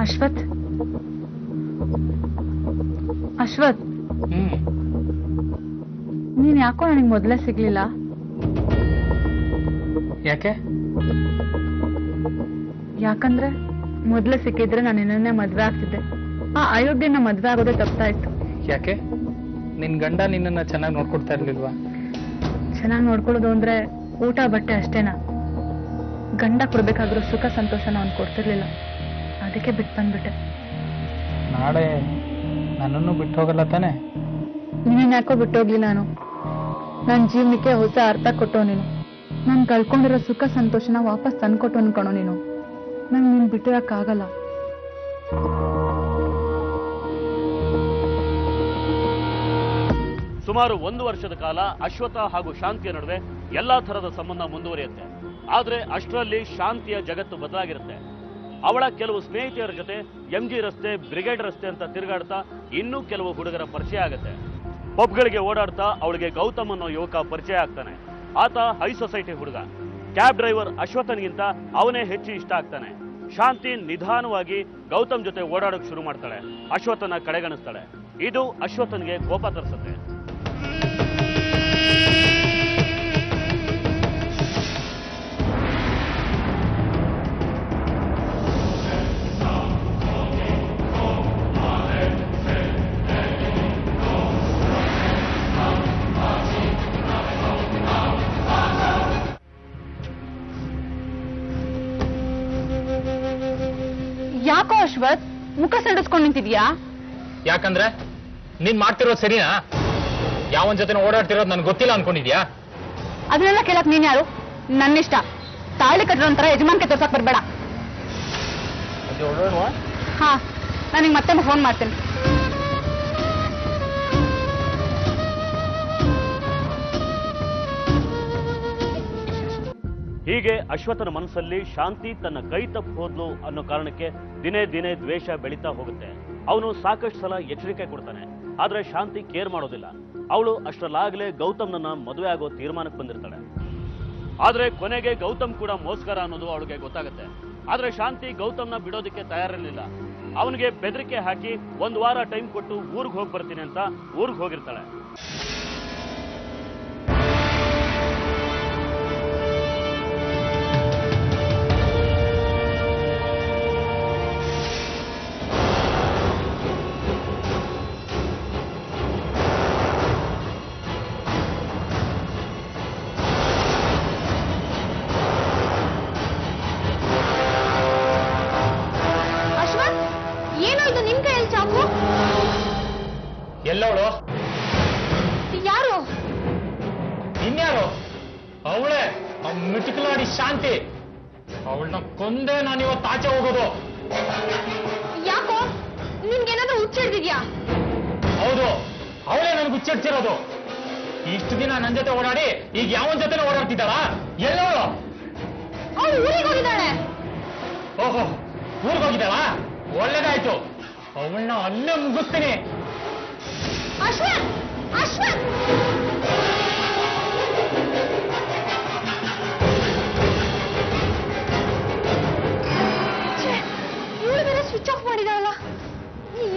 ಅಶ್ವಥ್ ಅಶ್ವಥ್ ನೀನ್ ಯಾಕೋ ನನಗೆ ಮೊದಲೇ ಸಿಗ್ಲಿಲ್ಲ. ಯಾಕೆ? ಯಾಕಂದ್ರೆ ಮೊದಲೇ ಸಿಕ್ಕಿದ್ರೆ ನಾನು ನಿನ್ನೇ ಮದ್ವೆ ಆಗ್ತಿದ್ದೆ. ಆ ಅಯೋಗ್ಯನ ಮದ್ವೆ ಆಗೋದೇ ತಪ್ಪಾಯ್ತು. ಯಾಕೆ? ನಿನ್ ಗಂಡ ನಿನ್ನನ್ನ ಚೆನ್ನಾಗಿ ನೋಡ್ಕೊಡ್ತಾ ಇರ್ಲಿಲ್ವಾ? ಚೆನ್ನಾಗಿ ನೋಡ್ಕೊಳ್ಳೋದು ಅಂದ್ರೆ ಊಟ ಬಟ್ಟೆ ಅಷ್ಟೇನಾ? ಗಂಡ ಕೊಡ್ಬೇಕಾಗಿರೋ ಸುಖ ಸಂತೋಷನ ಅವ್ನು ಕೊಡ್ತಿರ್ಲಿಲ್ಲ. ಅದಕ್ಕೆ ಬಿಟ್ಟು ಬಂದ್ಬಿಟ್ಟೆ. ನಾಳೆ ನನ್ನನ್ನು ಬಿಟ್ಟು ಹೋಗಲ್ಲ ತಾನೆ? ನೀನ್ ಯಾಕೋ ಬಿಟ್ಟೋಗ್ಲಿ. ನಾನು ನನ್ನ ಜೀವನಕ್ಕೆ ಹೊಸ ಅರ್ಥ ಕೊಟ್ಟೋ ನೀನು. ನಾನು ಕಳ್ಕೊಂಡಿರೋ ಸುಖ ಸಂತೋಷನ ವಾಪಸ್ ತಂದ್ಕೊಟ್ಟು ಅನ್ಕೊಳೋ ನೀನು. ನಂಗೆ ನೀನ್ ಬಿಟ್ಟಿರಕ್ಕಾಗಲ್ಲ. ಸುಮಾರು 1 ವರ್ಷದ ಕಾಲ ಅಶ್ವಥ ಹಾಗೂ ಶಾಂತಿಯ ನಡುವೆ ಎಲ್ಲಾ ತರದ ಸಂಬಂಧ ಮುಂದುವರಿಯುತ್ತೆ. ಆದ್ರೆ ಅಷ್ಟರಲ್ಲಿ ಶಾಂತಿಯ ಜಗತ್ತು ಬದಲಾಗಿರುತ್ತೆ. ಅವಳ ಕೆಲವು ಸ್ನೇಹಿತೆಯರ ಜೊತೆ MG ರಸ್ತೆ, ಬ್ರಿಗೇಡ್ ರಸ್ತೆ ಅಂತ ತಿರುಗಾಡ್ತಾ ಇನ್ನೂ ಕೆಲವು ಹುಡುಗರ ಪರಿಚಯ ಆಗುತ್ತೆ. ಪಬ್ಗಳಿಗೆ ಓಡಾಡ್ತಾ ಅವಳಿಗೆ ಗೌತಮ್ ಅನ್ನೋ ಯುವಕ ಪರಿಚಯ ಆಗ್ತಾನೆ. ಆತ ಹೈ ಸೊಸೈಟಿ ಹುಡುಗ. ಕ್ಯಾಬ್ ಡ್ರೈವರ್ ಅಶ್ವಥನ್ಗಿಂತ ಅವನೇ ಹೆಚ್ಚು ಇಷ್ಟ ಆಗ್ತಾನೆ. ಶಾಂತಿ ನಿಧಾನವಾಗಿ ಗೌತಮ್ ಜೊತೆ ಓಡಾಡೋಕೆ ಶುರು ಮಾಡ್ತಾಳೆ. ಅಶ್ವಥನ ಕಡೆಗಣಿಸ್ತಾಳೆ. ಇದು ಅಶ್ವಥನ್ಗೆ ಕೋಪ ತರಿಸುತ್ತೆ. ಯಾಕೋ ಅಶ್ವಥ್ ಮುಖ ಸಡಿಸ್ಕೊಂಡು ನಿಂತಿದ್ಯಾ? ಯಾಕಂದ್ರೆ ನೀನ್ ಮಾಡ್ತಿರೋದು ಸರಿನಾ? ಯಾವನ್ ಜೊತೆ ಓಡಾಡ್ತಿರೋದು ನನ್ಗೆ ಗೊತ್ತಿಲ್ಲ ಅನ್ಕೊಂಡಿದ್ಯಾ? ಅದನ್ನೆಲ್ಲ ಕೇಳಕ್ ನೀನ್ ಯಾರು? ನನ್ನಿಷ್ಟ. ತಾಳಿ ಕಟ್ಟಿರೋ ಒಂಥರ ಯಜಮಾನ್ಕೆ ತೋರ್ಸಕ್ ಬರ್ಬೇಡ. ಹಾ, ನಾನಿಗ್ ಮತ್ತೆ ಫೋನ್ ಮಾಡ್ತೇನೆ. ಹೀಗೆ ಅಶ್ವಥನ ಮನಸ್ಸಲ್ಲಿ ಶಾಂತಿ ತನ್ನ ಕೈ ತಪ್ಪು ಹೋದ್ಲು ಅನ್ನೋ ಕಾರಣಕ್ಕೆ ದಿನೇ ದಿನೇ ದ್ವೇಷ ಬೆಳೀತಾ ಹೋಗುತ್ತೆ. ಅವನು ಸಾಕಷ್ಟು ಸಲ ಎಚ್ಚರಿಕೆ ಕೊಡ್ತಾನೆ. ಆದ್ರೆ ಶಾಂತಿ ಕೇರ್ ಮಾಡೋದಿಲ್ಲ. ಅವಳು ಅಷ್ಟರಲ್ಲಾಗಲೇ ಗೌತಮ್ನನ್ನ ಮದುವೆ ಆಗೋ ತೀರ್ಮಾನಕ್ಕೆ ಬಂದಿರ್ತಾಳೆ. ಆದ್ರೆ ಕೊನೆಗೆ ಗೌತಮ್ ಕೂಡ ಮೋಸ್ಕರ ಅನ್ನೋದು ಅವಳಿಗೆ ಗೊತ್ತಾಗುತ್ತೆ. ಆದ್ರೆ ಶಾಂತಿ ಗೌತಮ್ನ ಬಿಡೋದಕ್ಕೆ ತಯಾರಿರಲಿಲ್ಲ. ಅವನಿಗೆ ಬೆದರಿಕೆ ಹಾಕಿ 1 ವಾರ ಟೈಮ್ ಕೊಟ್ಟು ಊರಿಗೆ ಹೋಗಿ ಬರ್ತೀನಿ ಅಂತ ಊರಿಗೆ ಹೋಗಿರ್ತಾಳೆ. ಎಲ್ಲವಳು? ಯಾರು? ಇನ್ಯಾರು? ಅವಳೇ ಮಿಟಿಕಲಾಡಿ ಶಾಂತಿ. ಅವಳನ್ನ ಕೊಂದೇ ನಾನು ಇವತ್ತು ಆಚೆ ಹೋಗೋದು. ಯಾಕೋ ನಿನ್ಗೇನಾದ್ರೂ ಹುಚ್ಚಿಡ್ದಿದ್ಯಾ? ಹೌದು, ಅವಳೇ ನನ್ಗೆ ಹುಚ್ಚಿಡ್ತಿರೋದು. ಇಷ್ಟು ದಿನ ನನ್ನ ಜೊತೆ ಓಡಾಡಿ ಈಗ ಯಾವನ್ ಜೊತೆ ಓಡಾಡ್ತಿದ್ದಾಳ? ಎಲ್ಲವಳು? ಅವಳು ಊರಿಗೆ ಹೋಗಿದ್ದಾಳೆ. ಓಹೋ, ಊರಿಗೆ ಹೋಗಿದ್ದಾಳ? ಒಳ್ಳೇದಾಯ್ತು. ಅವಳನ್ನ ಅಲ್ಲೇ ಮುಗಿಸ್ತೀನಿ. ಅಶ್ವಥ್, ಅಶ್ವಥ್! ಇವಳು ಬೇರೆ ಸ್ವಿಚ್ ಆಫ್ ಮಾಡಿದಾಳಲ್ಲ,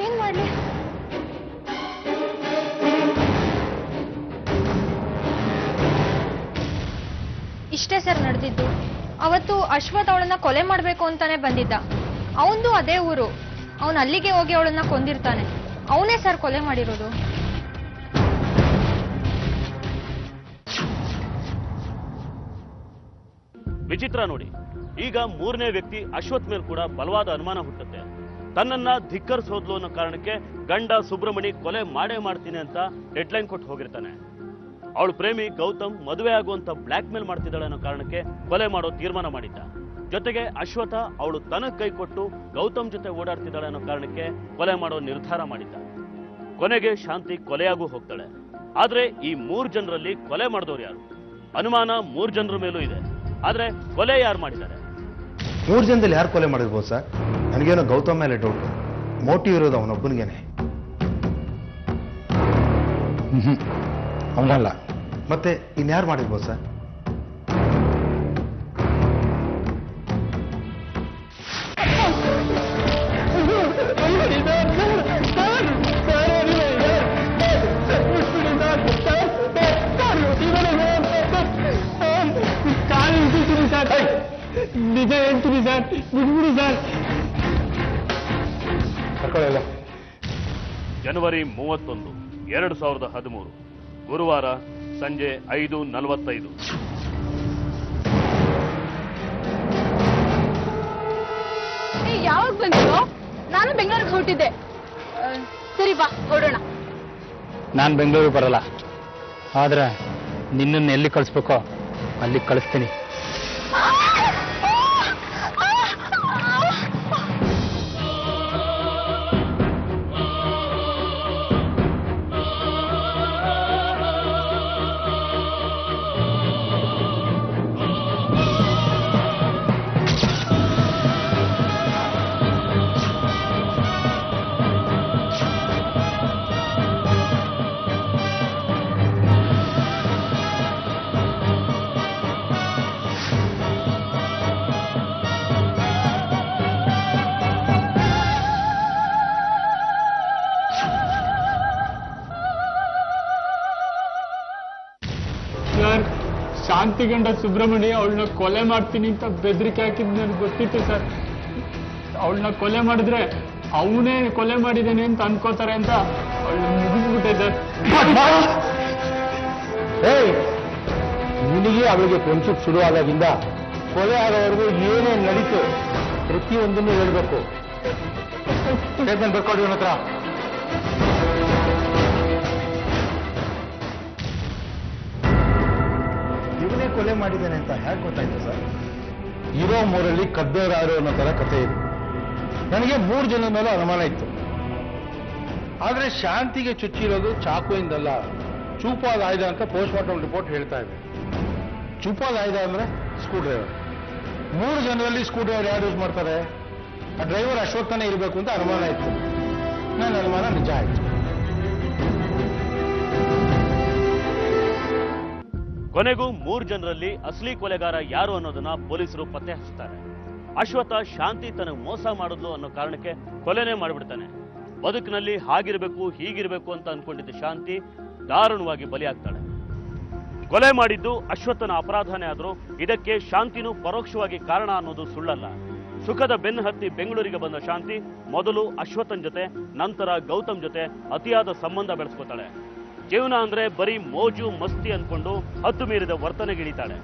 ಏನ್ ಮಾಡ್ಲಿ? ಇಷ್ಟೇ ಸರ್ ನಡೆದಿದ್ದು. ಅವತ್ತು ಅಶ್ವಥ್ ಅವಳನ್ನ ಕೊಲೆ ಮಾಡ್ಬೇಕು ಅಂತಾನೆ ಬಂದಿದ್ದ. ಅವನದು ಅದೇ ಊರು. ಅವನು ಅಲ್ಲಿಗೆ ಹೋಗಿ ಅವಳನ್ನ ಕೊಂದಿರ್ತಾನೆ. ಅವನೇ ಸರ್ ಕೊಲೆ ಮಾಡಿರೋದು. ವಿಚಿತ್ರ ನೋಡಿ, ಈಗ 3ನೇ ವ್ಯಕ್ತಿ ಅಶ್ವಥ್ ಮೇಲೆ ಕೂಡ ಬಲವಾದ ಅನುಮಾನ ಹುಟ್ಟುತ್ತೆ. ತನ್ನನ್ನ ಧಿಕ್ಕರಿಸೋದ್ಲು ಅನ್ನೋ ಕಾರಣಕ್ಕೆ ಗಂಡ ಸುಬ್ರಹ್ಮಣಿ ಕೊಲೆ ಮಾಡೇ ಮಾಡ್ತೀನಿ ಅಂತ ಡೆಡ್ಲೈನ್ ಕೊಟ್ಟು ಹೋಗಿರ್ತಾನೆ. ಅವಳು ಪ್ರೇಮಿ ಗೌತಮ್ ಮದುವೆ ಆಗುವಂತ ಬ್ಲ್ಯಾಕ್ ಮೇಲ್ ಮಾಡ್ತಿದ್ದಾಳೆ ಅನ್ನೋ ಕಾರಣಕ್ಕೆ ಕೊಲೆ ಮಾಡೋ ತೀರ್ಮಾನ ಮಾಡಿದ್ದ. ಜೊತೆಗೆ ಅಶ್ವಥ ಅವಳು ತನಗ್ ಕೈ ಕೊಟ್ಟು ಗೌತಮ್ ಜೊತೆ ಓಡಾಡ್ತಿದ್ದಾಳೆ ಅನ್ನೋ ಕಾರಣಕ್ಕೆ ಕೊಲೆ ಮಾಡೋ ನಿರ್ಧಾರ ಮಾಡಿದ್ದ. ಕೊನೆಗೆ ಶಾಂತಿ ಕೊಲೆಯಾಗೂ ಹೋಗ್ತಾಳೆ. ಆದ್ರೆ ಈ 3 ಜನರಲ್ಲಿ ಕೊಲೆ ಮಾಡಿದವ್ರು ಯಾರು? ಅನುಮಾನ 3 ಜನರ ಮೇಲೂ ಇದೆ. ಆದ್ರೆ ಕೊಲೆ ಯಾರು ಮಾಡಿದ್ದಾರೆ? 3 ಜನದಲ್ಲಿ ಯಾರು ಕೊಲೆ ಮಾಡಿರ್ಬೋದು ಸರ್? ನನಗೇನೋ ಗೌತಮ್ ಮೇಲೆ ಡೌಟ್. ಮೋಟಿವ್ ಇರೋದು ಅವನೊಬ್ಬನಿಗೇನೆ. ಅವನಲ್ಲ, ಮತ್ತೆ ಇನ್ಯಾರು ಮಾಡಿರ್ಬೋದು ಸರ್? ಸರ್, ನಿಜ ಹೇಳ್ತೀನಿ ಸರ್, ಬಿಟ್ಬಿಡಿ ಸರ್. ಕರ್ಕೊಳ್ಳಲ್ಲ. ಜನವರಿ 31, 2013 ಗುರುವಾರ ಸಂಜೆ 5:45. ಯಾವಾಗ ಬಂದಿರೋ? ನಾನು ಬೆಂಗಳೂರಿಗೆ ಹೊರಟಿದ್ದೆ. ಸರಿ ಬಾ ಹೊರಡೋಣ. ನಾನು ಬೆಂಗಳೂರಿಗೆ ಬರಲ್ಲ, ಆದ್ರೆ ನಿನ್ನನ್ನು ಎಲ್ಲಿ ಕಳಿಸ್ಬೇಕೋ ಅಲ್ಲಿ ಕಳಿಸ್ತೀನಿ. ಸರ್, ಶಾಂತಿ ಗಂಡ ಸುಬ್ರಹ್ಮಣ್ಯ ಅವಳನ್ನ ಕೊಲೆ ಮಾಡ್ತೀನಿ ಅಂತ ಬೆದರಿಕೆ ಹಾಕಿದ್ ನನಗೆ ಗೊತ್ತಿತ್ತು ಸರ್. ಅವಳನ್ನ ಕೊಲೆ ಮಾಡಿದ್ರೆ ಅವನೇ ಕೊಲೆ ಮಾಡಿದ್ದೇನೆ ಅಂತ ಅನ್ಕೋತಾರೆ ಅಂತ ಅವಳನ್ನ ಮುಗಿಸ್ಬಿಟ್ಟೆ ಸರ್. ನಿನಗೆ ಅವಳಿಗೆ ಫ್ರೆಂಡ್ಶಿಪ್ ಶುರುವಾದಾಗಿಂದ ಕೊಲೆ ಆಗೋವರೆಗೂ ಏನೇನು ನಡೀತು ಪ್ರತಿಯೊಂದನ್ನು ಹೇಳ್ಬೇಕು. ಸ್ಟೇಟ್ಮೆಂಟ್ ಬರ್ಕೊಡಿ ಇವನ ಹತ್ರ. ಇವನೇ ಕೊಲೆ ಮಾಡಿದ್ದೇನೆ ಅಂತ ಹೇಗೆ ಗೊತ್ತಾಯ್ತು ಸರ್? ಇರೋ ಮೂರಲ್ಲಿ ಕದ್ದವರಾರು ಅನ್ನೋ ತರ ಕಥೆ ಇದೆ. ನನಗೆ 3 ಜನದ ಮೇಲೂ ಅನುಮಾನ ಇತ್ತು. ಆದ್ರೆ ಶಾಂತಿಗೆ ಚುಚ್ಚಿರೋದು ಚಾಕುವಿಂದಲ್ಲ, ಚೂಪಾದ ಆಯುಧ ಅಂತ ಪೋಸ್ಟ್ ಮಾರ್ಟಮ್ ರಿಪೋರ್ಟ್ ಹೇಳ್ತಾ ಇದೆ. ಚೂಪಾದ ಆಯುಧ ಅಂದ್ರೆ ಸ್ಕ್ರೂ ಡ್ರೈವರ್. 3 ಜನರಲ್ಲಿ ಸ್ಕ್ರೂ ಡ್ರೈವರ್ ಯಾರು ಯೂಸ್ ಮಾಡ್ತಾರೆ? ಆ ಡ್ರೈವರ್ ಅಶ್ವತ್ಥನೇ ಇರಬೇಕು ಅಂತ ಅನುಮಾನ ಇತ್ತು. ನನ್ನ ಅನುಮಾನ ನಿಜ ಆಯ್ತು. ಕೊನೆಗೂ 3 ಜನರಲ್ಲಿ ಅಸಲಿ ಕೊಲೆಗಾರ ಯಾರು ಅನ್ನೋದನ್ನ ಪೊಲೀಸರು ಪತ್ತೆ ಹಚ್ಚುತ್ತಾರೆ. ಅಶ್ವತ್ಥ ಶಾಂತಿ ತನಗೆ ಮೋಸ ಮಾಡಿದ್ಲು ಅನ್ನೋ ಕಾರಣಕ್ಕೆ ಕೊಲೆನೇ ಮಾಡಿಬಿಡ್ತಾನೆ. ಬದುಕಿನಲ್ಲಿ ಹಾಗಿರ್ಬೇಕು ಹೀಗಿರ್ಬೇಕು ಅಂತ ಅನ್ಕೊಂಡಿದ್ದ ಶಾಂತಿ ದಾರುಣವಾಗಿ ಬಲಿಯಾಗ್ತಾಳೆ. ಕೊಲೆ ಮಾಡಿದ್ದು ಅಶ್ವತ್ಥನ ಅಪರಾಧನೇ ಆದ್ರೂ ಇದಕ್ಕೆ ಶಾಂತಿನೂ ಪರೋಕ್ಷವಾಗಿ ಕಾರಣ ಅನ್ನೋದು ಸುಳ್ಳಲ್ಲ. ಸುಖದ ಬೆನ್ನು ಹತ್ತಿ ಬೆಂಗಳೂರಿಗೆ ಬಂದ ಶಾಂತಿ ಮೊದಲು ಅಶ್ವತ್ಥನ್ ಜೊತೆ, ನಂತರ ಗೌತಮ್ ಜೊತೆ ಅತಿಯಾದ ಸಂಬಂಧ ಬೆಳೆಸ್ಕೋತಾಳೆ. ಜೀವನ ಅಂದ್ರೆ ಬರೀ ಮೋಜು ಮಸ್ತಿ ಅನ್ಕೊಂಡು ಹದ್ದು ಮೀರಿದ ವರ್ತನೆಗಿಳಿತಾಳೆ.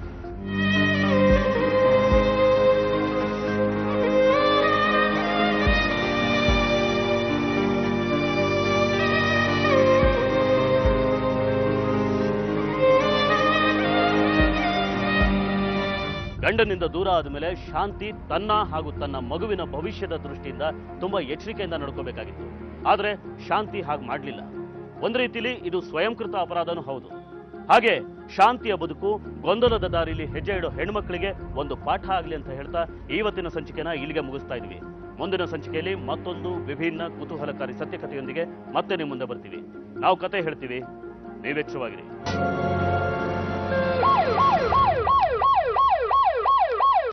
ಗಂಡನಿಂದ ದೂರ ಆದಮೇಲೆ ಶಾಂತಿ ತನ್ನ ಹಾಗೂ ತನ್ನ ಮಗುವಿನ ಭವಿಷ್ಯದ ದೃಷ್ಟಿಯಿಂದ ತುಂಬಾ ಎಚ್ಚರಿಕೆಯಿಂದ ನಡ್ಕೋಬೇಕಾಗಿತ್ತು. ಆದ್ರೆ ಶಾಂತಿ ಹಾಗೆ ಮಾಡಲಿಲ್ಲ. ಒಂದು ರೀತಿಲಿ ಇದು ಸ್ವಯಂಕೃತ ಅಪರಾಧನೂ ಹೌದು. ಹಾಗೆ ಶಾಂತಿಯ ಬದುಕು ಗೊಂದಲದ ದಾರಿಲಿ ಹೆಜ್ಜೆ ಇಡೋ ಹೆಣ್ಮಕ್ಳಿಗೆ ಒಂದು ಪಾಠ ಆಗಲಿ ಅಂತ ಹೇಳ್ತಾ ಇವತ್ತಿನ ಸಂಚಿಕೆನ ಇಲ್ಲಿಗೆ ಮುಗಿಸ್ತಾ ಇದ್ವಿ. ಮುಂದಿನ ಸಂಚಿಕೆಯಲ್ಲಿ ಮತ್ತೊಂದು ವಿಭಿನ್ನ ಕುತೂಹಲಕಾರಿ ಸತ್ಯಕಥೆಯೊಂದಿಗೆ ಮತ್ತೆ ನಿಮ್ಮ ಮುಂದೆ ಬರ್ತೀವಿ. ನಾವು ಕತೆ ಹೇಳ್ತೀವಿ, ನೀವೆಚ್ಚರವಾಗಿರಿ.